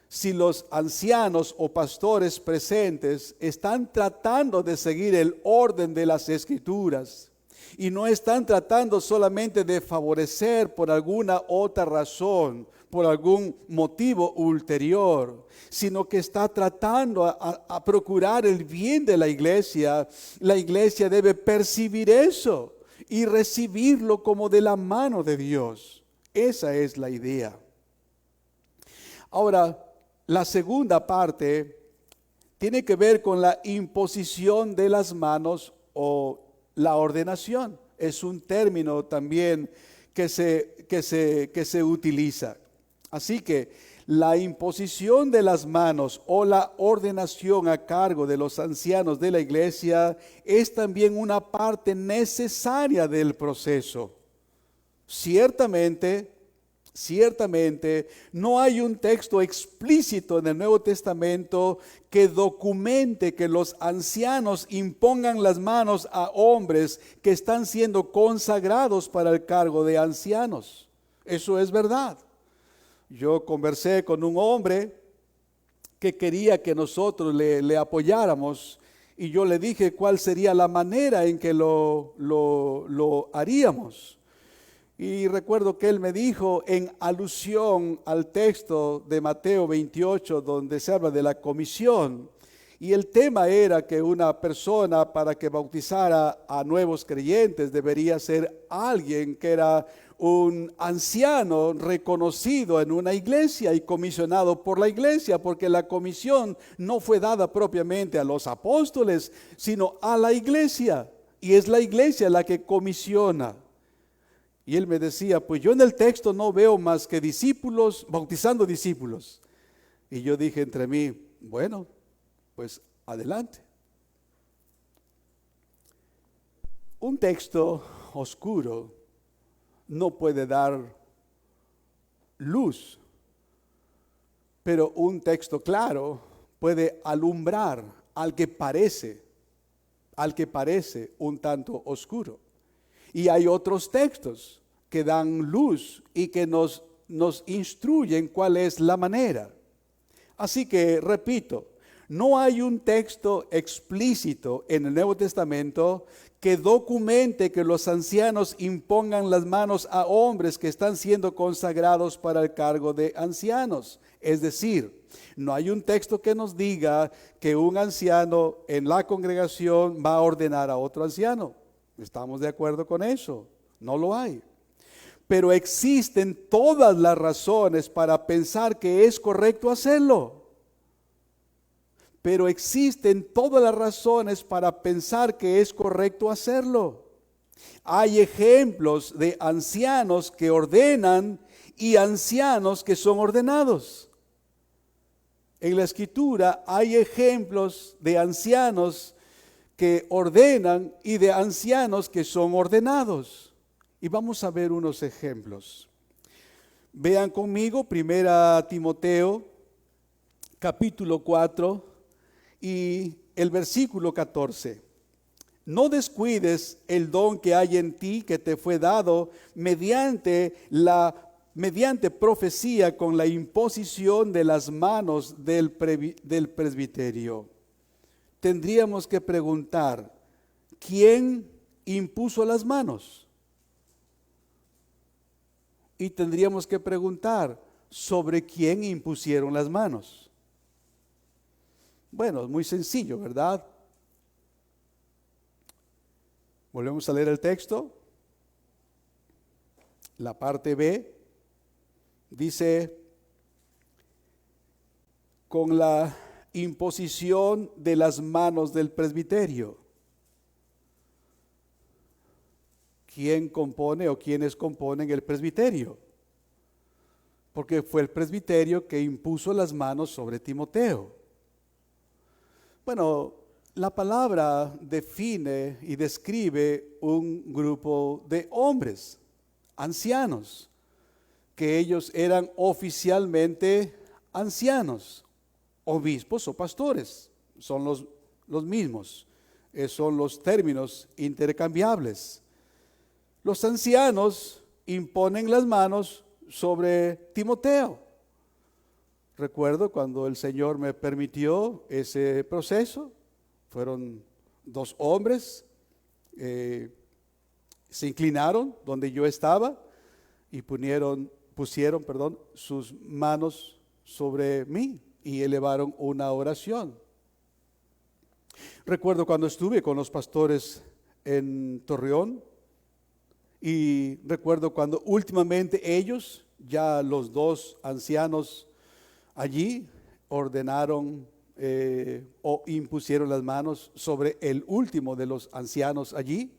Si los ancianos o pastores presentes están tratando de seguir el orden de las Escrituras y no están tratando solamente de favorecer por alguna otra razón, por algún motivo ulterior, sino que está tratando a procurar el bien de la iglesia debe percibir eso y recibirlo como de la mano de Dios. Esa es la idea. Ahora, la segunda parte tiene que ver con la imposición de las manos o la ordenación. Es un término también que se utiliza. Así que la imposición de las manos o la ordenación a cargo de los ancianos de la iglesia es también una parte necesaria del proceso. Ciertamente, no hay un texto explícito en el Nuevo Testamento que documente que los ancianos impongan las manos a hombres que están siendo consagrados para el cargo de ancianos. Eso es verdad. Yo conversé con un hombre que quería que nosotros le apoyáramos y yo le dije cuál sería la manera en que lo haríamos. Y recuerdo que él me dijo, en alusión al texto de Mateo 28, donde se habla de la comisión, y el tema era que una persona para que bautizara a nuevos creyentes debería ser alguien que era un anciano reconocido en una iglesia y comisionado por la iglesia, porque la comisión no fue dada propiamente a los apóstoles, sino a la iglesia, y es la iglesia la que comisiona. Y él me decía, pues yo en el texto no veo más que discípulos, bautizando discípulos. Y yo dije entre mí, bueno, pues adelante. Un texto oscuro no puede dar luz, pero un texto claro puede alumbrar al que parece un tanto oscuro. Y hay otros textos que dan luz y que nos instruyen cuál es la manera. Así que, repito, no hay un texto explícito en el Nuevo Testamento que documente que los ancianos impongan las manos a hombres que están siendo consagrados para el cargo de ancianos. Es decir, no hay un texto que nos diga que un anciano en la congregación va a ordenar a otro anciano. ¿Estamos de acuerdo con eso? No lo hay. Pero existen todas las razones para pensar que es correcto hacerlo. Pero existen todas las razones para pensar que es correcto hacerlo. Hay ejemplos de ancianos que ordenan y ancianos que son ordenados. En la Escritura hay ejemplos de ancianos que ordenan y de ancianos que son ordenados. Y vamos a ver unos ejemplos. Vean conmigo 1 Timoteo, capítulo 4 y el versículo 14. No descuides el don que hay en ti, que te fue dado mediante profecía con la imposición de las manos del presbiterio. Tendríamos que preguntar, ¿quién impuso las manos? Y tendríamos que preguntar, ¿sobre quién impusieron las manos? Bueno, es muy sencillo, ¿verdad? Volvemos a leer el texto. La parte B dice, con la imposición de las manos del presbiterio. ¿Quién compone o quiénes componen el presbiterio? Porque fue el presbiterio que impuso las manos sobre Timoteo. Bueno, la palabra define y describe un grupo de hombres, ancianos, que ellos eran oficialmente ancianos, obispos o pastores, son los mismos, son los términos intercambiables. Los ancianos imponen las manos sobre Timoteo. Recuerdo cuando el Señor me permitió ese proceso, fueron 2 hombres, se inclinaron donde yo estaba y pusieron sus manos sobre mí y elevaron una oración. Recuerdo cuando estuve con los pastores en Torreón y recuerdo cuando últimamente ellos, ya los 2 ancianos allí, ordenaron o impusieron las manos sobre el último de los ancianos allí.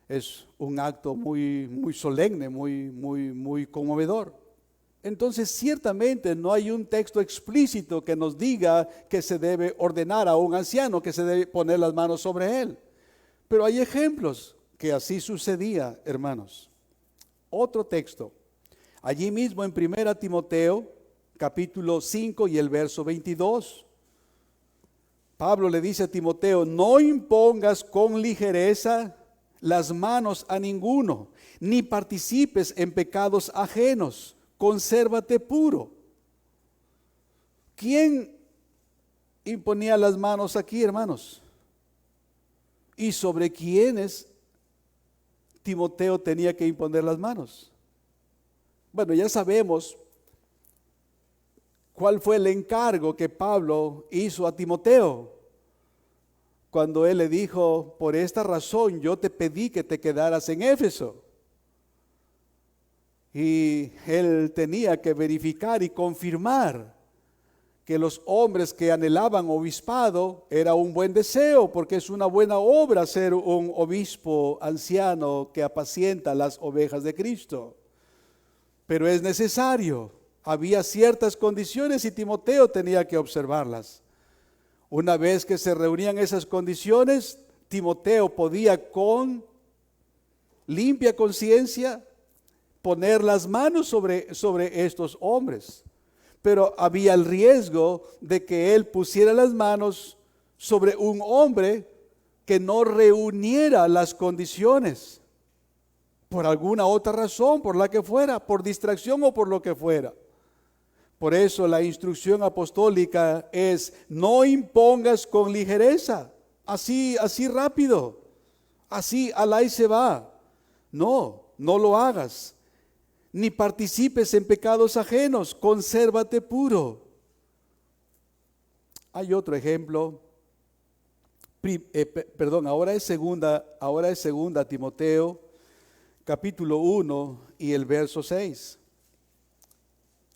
Es un acto muy, muy solemne, muy conmovedor. Entonces, ciertamente no hay un texto explícito que nos diga que se debe ordenar a un anciano, que se debe poner las manos sobre él. Pero hay ejemplos que así sucedía, hermanos. Otro texto, allí mismo en 1 Timoteo, capítulo 5 y el verso 22. Pablo le dice a Timoteo, no impongas con ligereza las manos a ninguno, ni participes en pecados ajenos, consérvate puro. ¿Quién imponía las manos aquí, hermanos? ¿Y sobre quiénes Timoteo tenía que imponer las manos? Bueno, ya sabemos cuál fue el encargo que Pablo hizo a Timoteo cuando él le dijo, por esta razón yo te pedí que te quedaras en Éfeso. Y él tenía que verificar y confirmar que los hombres que anhelaban obispado era un buen deseo, porque es una buena obra ser un obispo anciano que apacienta las ovejas de Cristo. Pero es necesario Había ciertas condiciones y Timoteo tenía que observarlas. Una vez que se reunían esas condiciones, Timoteo podía con limpia conciencia poner las manos sobre estos hombres. Pero había el riesgo de que él pusiera las manos sobre un hombre que no reuniera las condiciones, por alguna otra razón, por la que fuera, por distracción o por lo que fuera. Por eso la instrucción apostólica es: no impongas con ligereza, así rápido, así al ahí se va. No lo hagas. Ni participes en pecados ajenos, consérvate puro. Hay otro ejemplo. Ahora es segunda Timoteo, capítulo 1 y el verso 6.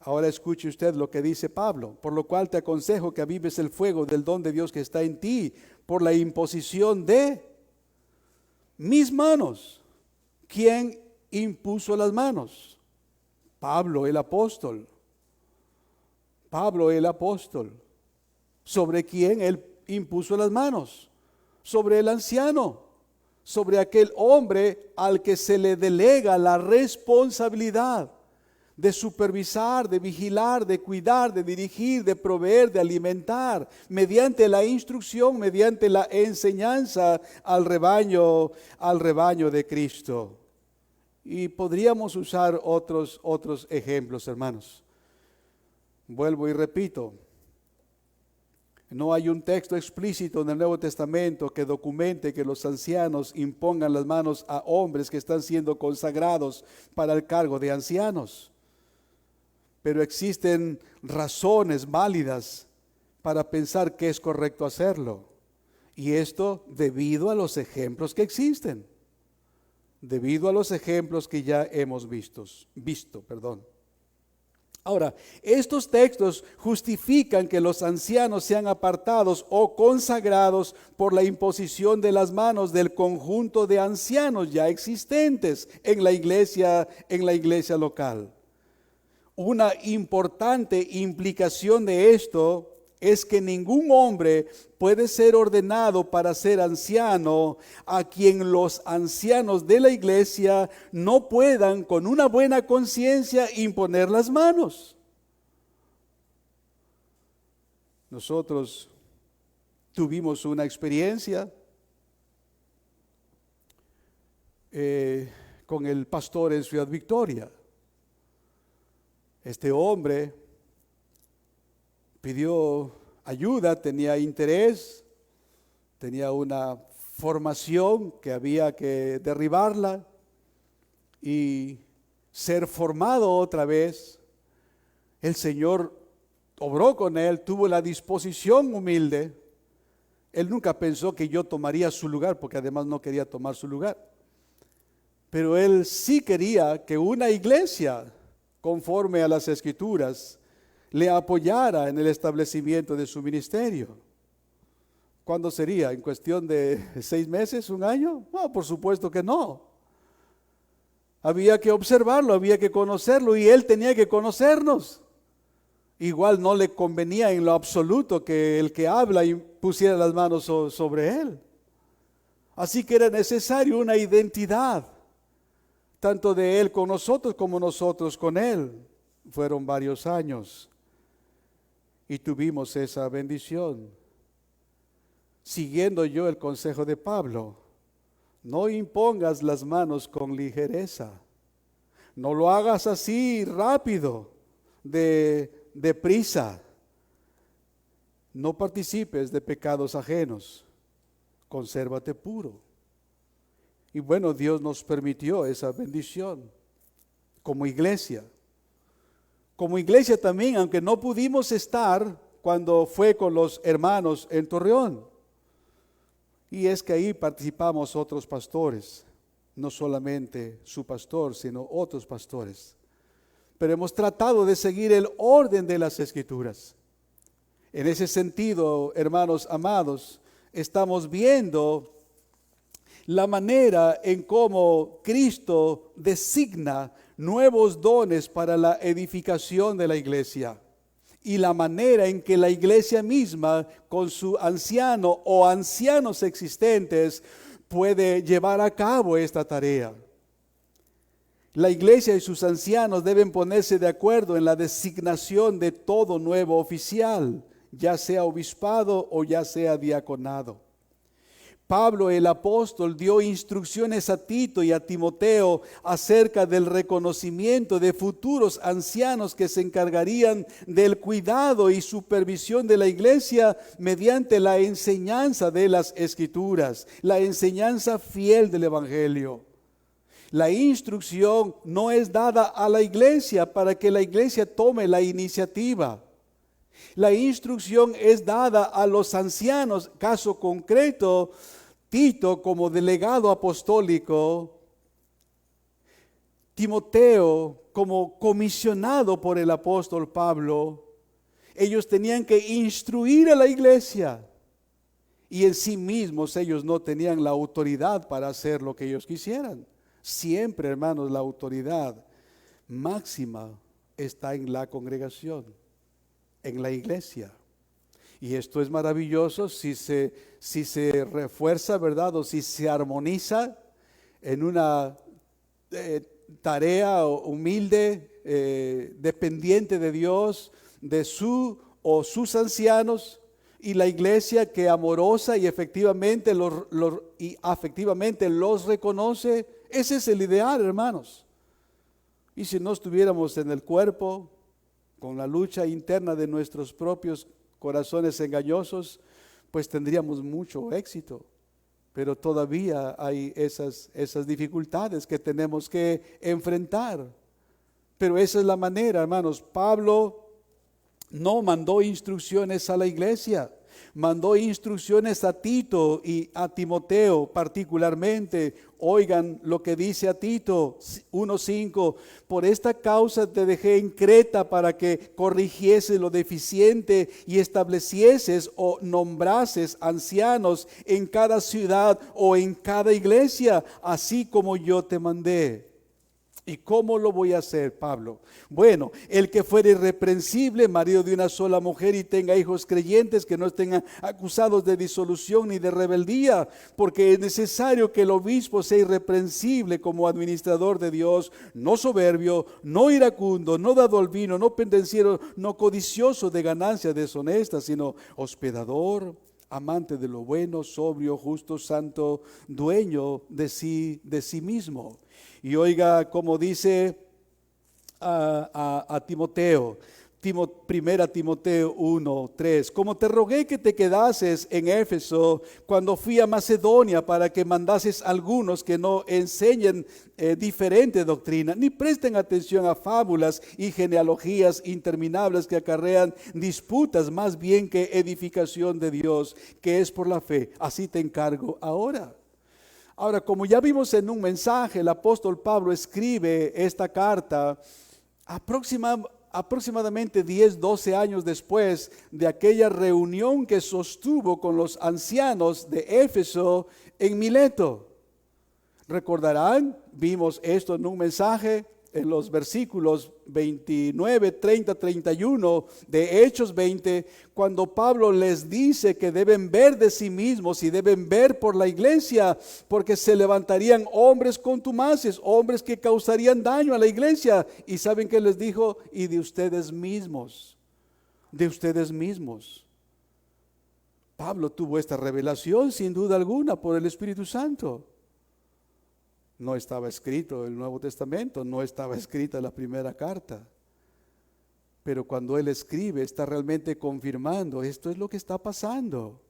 Ahora escuche usted lo que dice Pablo: por lo cual te aconsejo que avives el fuego del don de Dios que está en ti, por la imposición de mis manos. ¿Quién impuso las manos? Pablo el apóstol. ¿Sobre quién él impuso las manos? Sobre el anciano, sobre aquel hombre al que se le delega la responsabilidad de supervisar, de vigilar, de cuidar, de dirigir, de proveer, de alimentar, mediante la instrucción, mediante la enseñanza al rebaño de Cristo. Y podríamos usar otros ejemplos, hermanos. Vuelvo y repito, no hay un texto explícito en el Nuevo Testamento que documente que los ancianos impongan las manos a hombres que están siendo consagrados para el cargo de ancianos. Pero existen razones válidas para pensar que es correcto hacerlo. Y esto debido a los ejemplos que existen. Debido a los ejemplos que ya hemos visto. Ahora, estos textos justifican que los ancianos sean apartados o consagrados por la imposición de las manos del conjunto de ancianos ya existentes en la iglesia local. Una importante implicación de esto es que ningún hombre puede ser ordenado para ser anciano a quien los ancianos de la iglesia no puedan con una buena conciencia imponer las manos. Nosotros tuvimos una experiencia con el pastor en Ciudad Victoria. Este hombre pidió ayuda, tenía interés, tenía una formación que había que derribarla y ser formado otra vez. El Señor obró con él, tuvo la disposición humilde. Él nunca pensó que yo tomaría su lugar, porque además no quería tomar su lugar. Pero él sí quería que una iglesia, conforme a las Escrituras, le apoyara en el establecimiento de su ministerio. ¿Cuándo sería? ¿En cuestión de 6 meses, 1 año? No, por supuesto que no. Había que observarlo, había que conocerlo, y él tenía que conocernos. Igual no le convenía en lo absoluto que el que habla pusiera las manos sobre él. Así que era necesario una identidad, tanto de él con nosotros como nosotros con él. Fueron varios años y tuvimos esa bendición. Siguiendo yo el consejo de Pablo: no impongas las manos con ligereza, no lo hagas así rápido, deprisa. No participes de pecados ajenos, consérvate puro. Y bueno, Dios nos permitió esa bendición como iglesia. Como iglesia también, aunque no pudimos estar cuando fue con los hermanos en Torreón. Y es que ahí participamos otros pastores, no solamente su pastor, sino otros pastores. Pero hemos tratado de seguir el orden de las Escrituras. En ese sentido, hermanos amados, estamos viendo la manera en cómo Cristo designa nuevos dones para la edificación de la iglesia y la manera en que la iglesia misma, con su anciano o ancianos existentes, puede llevar a cabo esta tarea. La iglesia y sus ancianos deben ponerse de acuerdo en la designación de todo nuevo oficial, ya sea obispado o ya sea diaconado. Pablo el apóstol dio instrucciones a Tito y a Timoteo acerca del reconocimiento de futuros ancianos que se encargarían del cuidado y supervisión de la iglesia mediante la enseñanza de las Escrituras, la enseñanza fiel del Evangelio. La instrucción no es dada a la iglesia para que la iglesia tome la iniciativa. La instrucción es dada a los ancianos, caso concreto, Tito como delegado apostólico, Timoteo como comisionado por el apóstol Pablo. Ellos tenían que instruir a la iglesia y en sí mismos ellos no tenían la autoridad para hacer lo que ellos quisieran. Siempre, hermanos, la autoridad máxima está en la congregación, en la iglesia. Y esto es maravilloso si se refuerza, ¿verdad? O si se armoniza en una tarea humilde, dependiente de Dios, de su o sus ancianos, y la iglesia que amorosa y efectivamente los reconoce. Ese es el ideal, hermanos. Y si no estuviéramos en el cuerpo, con la lucha interna de nuestros propios corazones engañosos, pues tendríamos mucho éxito. Pero todavía hay esas dificultades que tenemos que enfrentar. Pero esa es la manera, hermanos. Pablo no mandó instrucciones a la iglesia, mandó instrucciones a Tito y a Timoteo particularmente. Oigan lo que dice a Tito 1:5: por esta causa te dejé en Creta para que corrigieses lo deficiente y establecieses o nombrases ancianos en cada ciudad o en cada iglesia, así como yo te mandé. ¿Y cómo lo voy a hacer, Pablo? Bueno, el que fuere irreprensible, marido de una sola mujer, y tenga hijos creyentes, que no estén acusados de disolución ni de rebeldía, porque es necesario que el obispo sea irreprensible como administrador de Dios, no soberbio, no iracundo, no dado al vino, no pendenciero, no codicioso de ganancias deshonestas, sino hospedador, amante de lo bueno, sobrio, justo, santo, dueño de sí mismo. Y oiga como dice a Timoteo, Primera Timoteo 1:3: como te rogué que te quedases en Éfeso cuando fui a Macedonia, para que mandases algunos que no enseñen diferente doctrina, ni presten atención a fábulas y genealogías interminables que acarrean disputas, más bien que edificación de Dios, que es por la fe. Así te encargo ahora. Ahora, como ya vimos en un mensaje, el apóstol Pablo escribe esta carta aproximadamente 10-12 años después de aquella reunión que sostuvo con los ancianos de Éfeso en Mileto. Recordarán, vimos esto en un mensaje en los versículos 29, 30, 31 de Hechos 20, cuando Pablo les dice que deben ver de sí mismos y deben ver por la iglesia, porque se levantarían hombres contumaces, hombres que causarían daño a la iglesia. ¿Y saben qué les dijo? Y de ustedes mismos, de ustedes mismos. Pablo tuvo esta revelación sin duda alguna por el Espíritu Santo. No estaba escrito el Nuevo Testamento, no estaba escrita la primera carta. Pero cuando él escribe, está realmente confirmando: esto es lo que está pasando.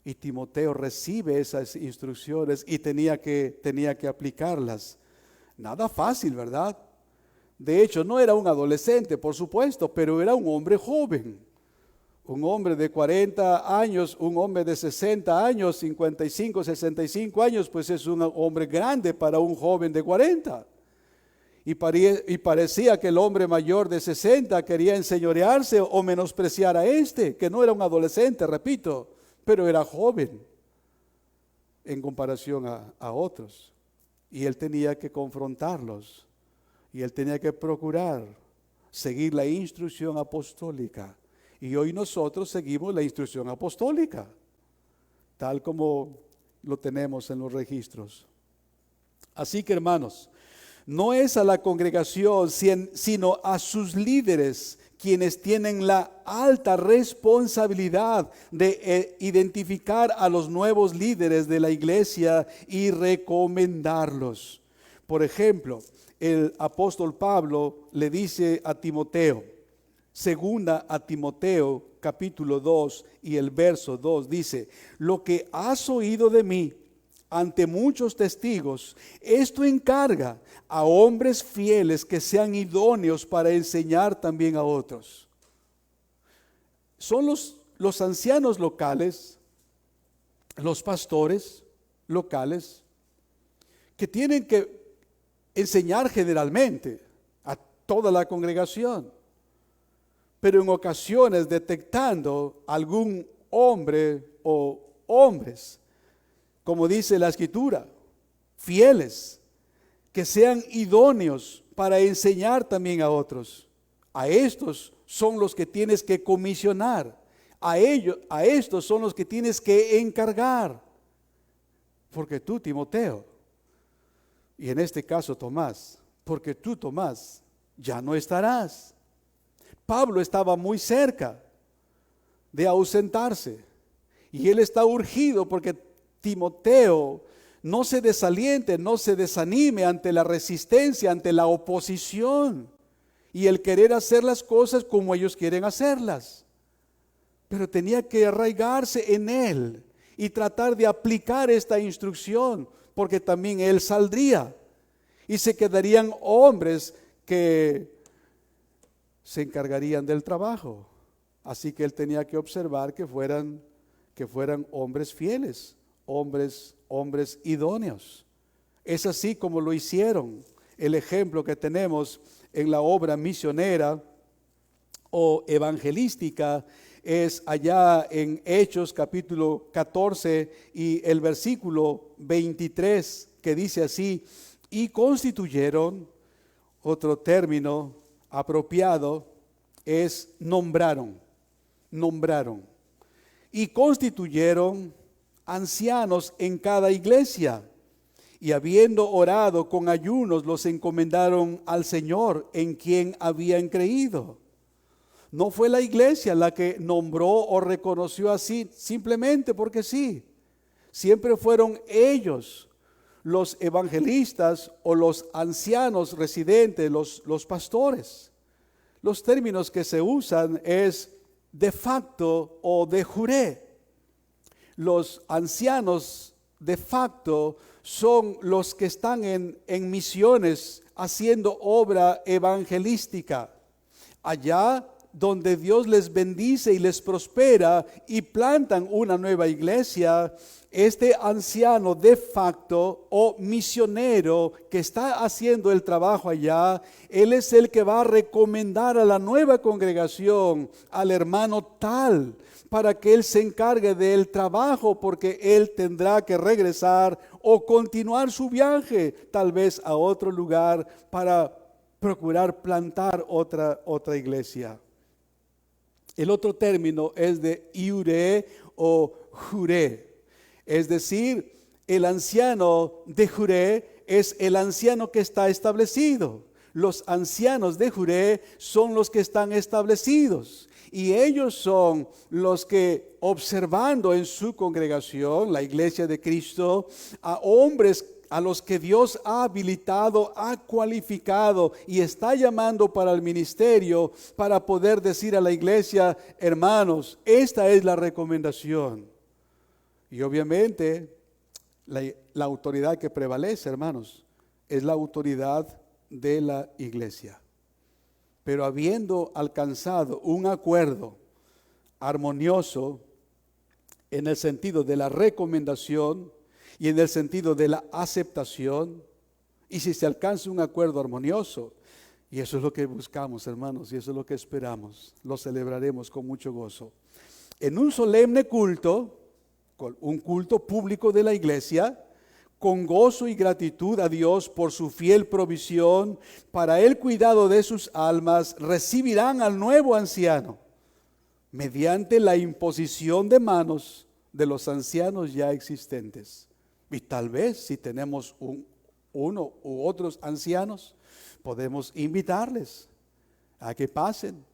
Y Timoteo recibe esas instrucciones y tenía que aplicarlas. Nada fácil, ¿verdad? De hecho, no era un adolescente, por supuesto, pero era un hombre joven. Un hombre de 40 años, un hombre de 60 años, 55, 65 años, pues es un hombre grande para un joven de 40. Y parecía que el hombre mayor de 60 quería enseñorearse o menospreciar a este, que no era un adolescente, repito, pero era joven. en comparación a otros. Y él tenía que confrontarlos. Y él tenía que procurar seguir la instrucción apostólica. Y hoy nosotros seguimos la instrucción apostólica, tal como lo tenemos en los registros. Así que, hermanos, no es a la congregación, sino a sus líderes quienes tienen la alta responsabilidad de identificar a los nuevos líderes de la iglesia y recomendarlos. Por ejemplo, el apóstol Pablo le dice a Timoteo, segunda a Timoteo capítulo 2 y el verso 2 dice: lo que has oído de mí ante muchos testigos, esto encarga a hombres fieles que sean idóneos para enseñar también a otros. Son los ancianos locales, los pastores locales, que tienen que enseñar generalmente a toda la congregación, pero en ocasiones detectando algún hombre o hombres, como dice la Escritura, fieles, que sean idóneos para enseñar también a otros. A estos son los que tienes que comisionar, a estos son los que tienes que encargar, porque tú, Timoteo, y en este caso Tomás, porque tú, Tomás, ya no estarás. Pablo estaba muy cerca de ausentarse y él está urgido porque Timoteo no se desaliente, no se desanime ante la resistencia, ante la oposición y el querer hacer las cosas como ellos quieren hacerlas. Pero tenía que arraigarse en él y tratar de aplicar esta instrucción, porque también él saldría y se quedarían hombres que se encargarían del trabajo. Así que él tenía que observar que fueran hombres fieles, hombres idóneos. Es así como lo hicieron. El ejemplo que tenemos en la obra misionera o evangelística es allá en Hechos capítulo 14 y el versículo 23, que dice así: y constituyeron, otro término apropiado es nombraron, y constituyeron ancianos en cada iglesia, y habiendo orado con ayunos, los encomendaron al Señor en quien habían creído. No fue la iglesia la que nombró o reconoció así simplemente porque sí. Siempre fueron ellos, los evangelistas o los ancianos residentes, los pastores. Los términos que se usan es de facto o de juré. Los ancianos de facto son los que están en misiones haciendo obra evangelística. Allá donde Dios les bendice y les prospera y plantan una nueva iglesia, este anciano de facto o misionero que está haciendo el trabajo allá, él es el que va a recomendar a la nueva congregación al hermano tal, para que él se encargue del trabajo, porque él tendrá que regresar o continuar su viaje, tal vez a otro lugar, para procurar plantar otra iglesia. El otro término es de iure o juré, es decir, el anciano de juré es el anciano que está establecido. Los ancianos de juré son los que están establecidos. Y ellos son los que, observando en su congregación, la iglesia de Cristo, a hombres a los que Dios ha habilitado, ha cualificado y está llamando para el ministerio, para poder decir a la iglesia: hermanos, esta es la recomendación. Y obviamente la autoridad que prevalece, hermanos, es la autoridad de la iglesia. Pero habiendo alcanzado un acuerdo armonioso en el sentido de la recomendación y en el sentido de la aceptación, y si se alcanza un acuerdo armonioso, y eso es lo que buscamos, hermanos, y eso es lo que esperamos, lo celebraremos con mucho gozo. En un solemne culto, un culto público de la iglesia, con gozo y gratitud a Dios por su fiel provisión para el cuidado de sus almas, recibirán al nuevo anciano mediante la imposición de manos de los ancianos ya existentes. Y tal vez si tenemos uno u otros ancianos, podemos invitarles a que pasen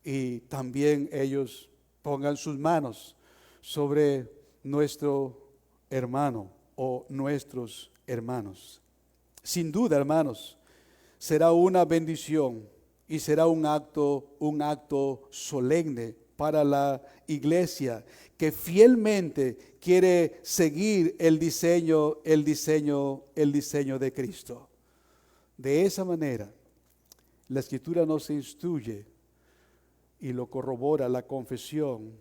y también ellos pongan sus manos sobre nuestro hermano o nuestros hermanos. Sin duda, hermanos, será una bendición y será un acto solemne para la iglesia que fielmente quiere seguir el diseño de Cristo. De esa manera, la Escritura nos instruye y lo corrobora la confesión,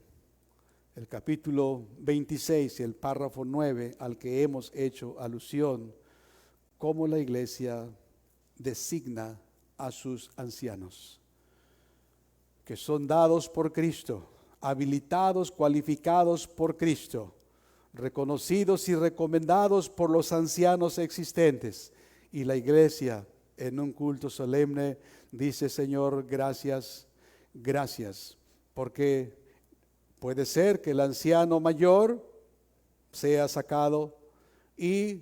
el capítulo 26 y el párrafo 9 al que hemos hecho alusión, cómo la iglesia designa a sus ancianos, que son dados por Cristo, habilitados, cualificados por Cristo, reconocidos y recomendados por los ancianos existentes. Y la iglesia en un culto solemne dice: Señor, gracias, gracias, porque puede ser que el anciano mayor sea sacado y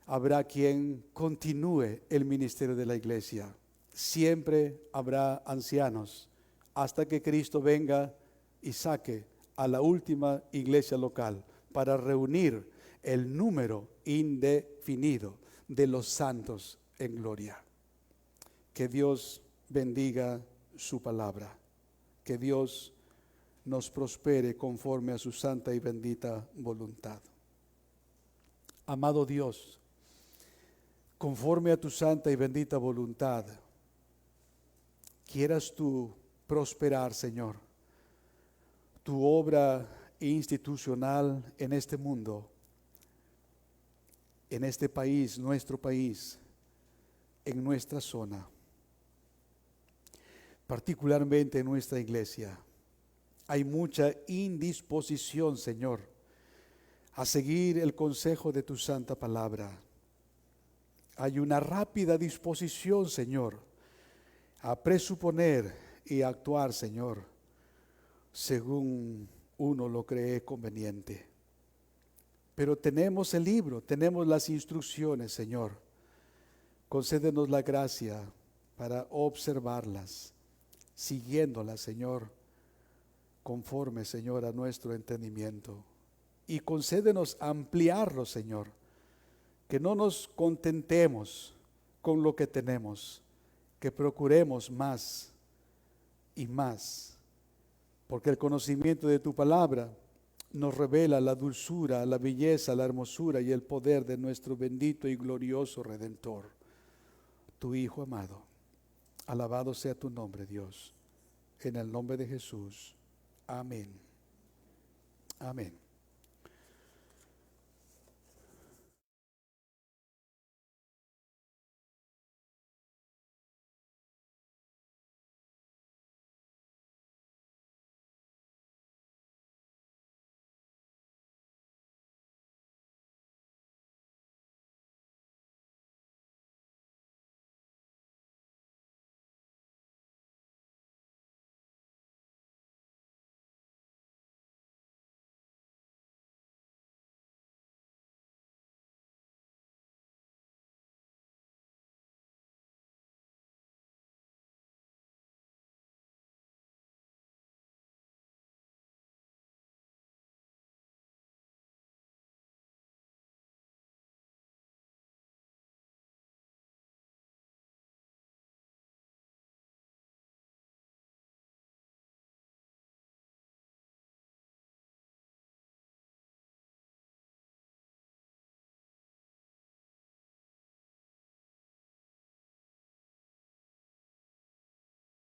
habrá quien continúe el ministerio de la iglesia. Siempre habrá ancianos hasta que Cristo venga y saque a la última iglesia local para reunir el número indefinido de los santos en gloria. Que Dios bendiga su palabra. Que Dios nos prospere conforme a su santa y bendita voluntad. Amado Dios, conforme a tu santa y bendita voluntad, quieras tú prosperar, Señor, tu obra institucional en este mundo, en este país, nuestro país, en nuestra zona, particularmente en nuestra iglesia. Hay mucha indisposición, Señor, a seguir el consejo de tu santa palabra. Hay una rápida disposición, Señor, a presuponer y a actuar, Señor, según uno lo cree conveniente. Pero tenemos el libro, tenemos las instrucciones, Señor. Concédenos la gracia para observarlas, siguiéndolas, Señor, conforme, Señor, a nuestro entendimiento. Y concédenos ampliarlo, Señor, que no nos contentemos con lo que tenemos, que procuremos más y más, porque el conocimiento de tu palabra nos revela la dulzura, la belleza, la hermosura y el poder de nuestro bendito y glorioso Redentor, tu Hijo amado. Alabado sea tu nombre, Dios, en el nombre de Jesús. Amén. Amén.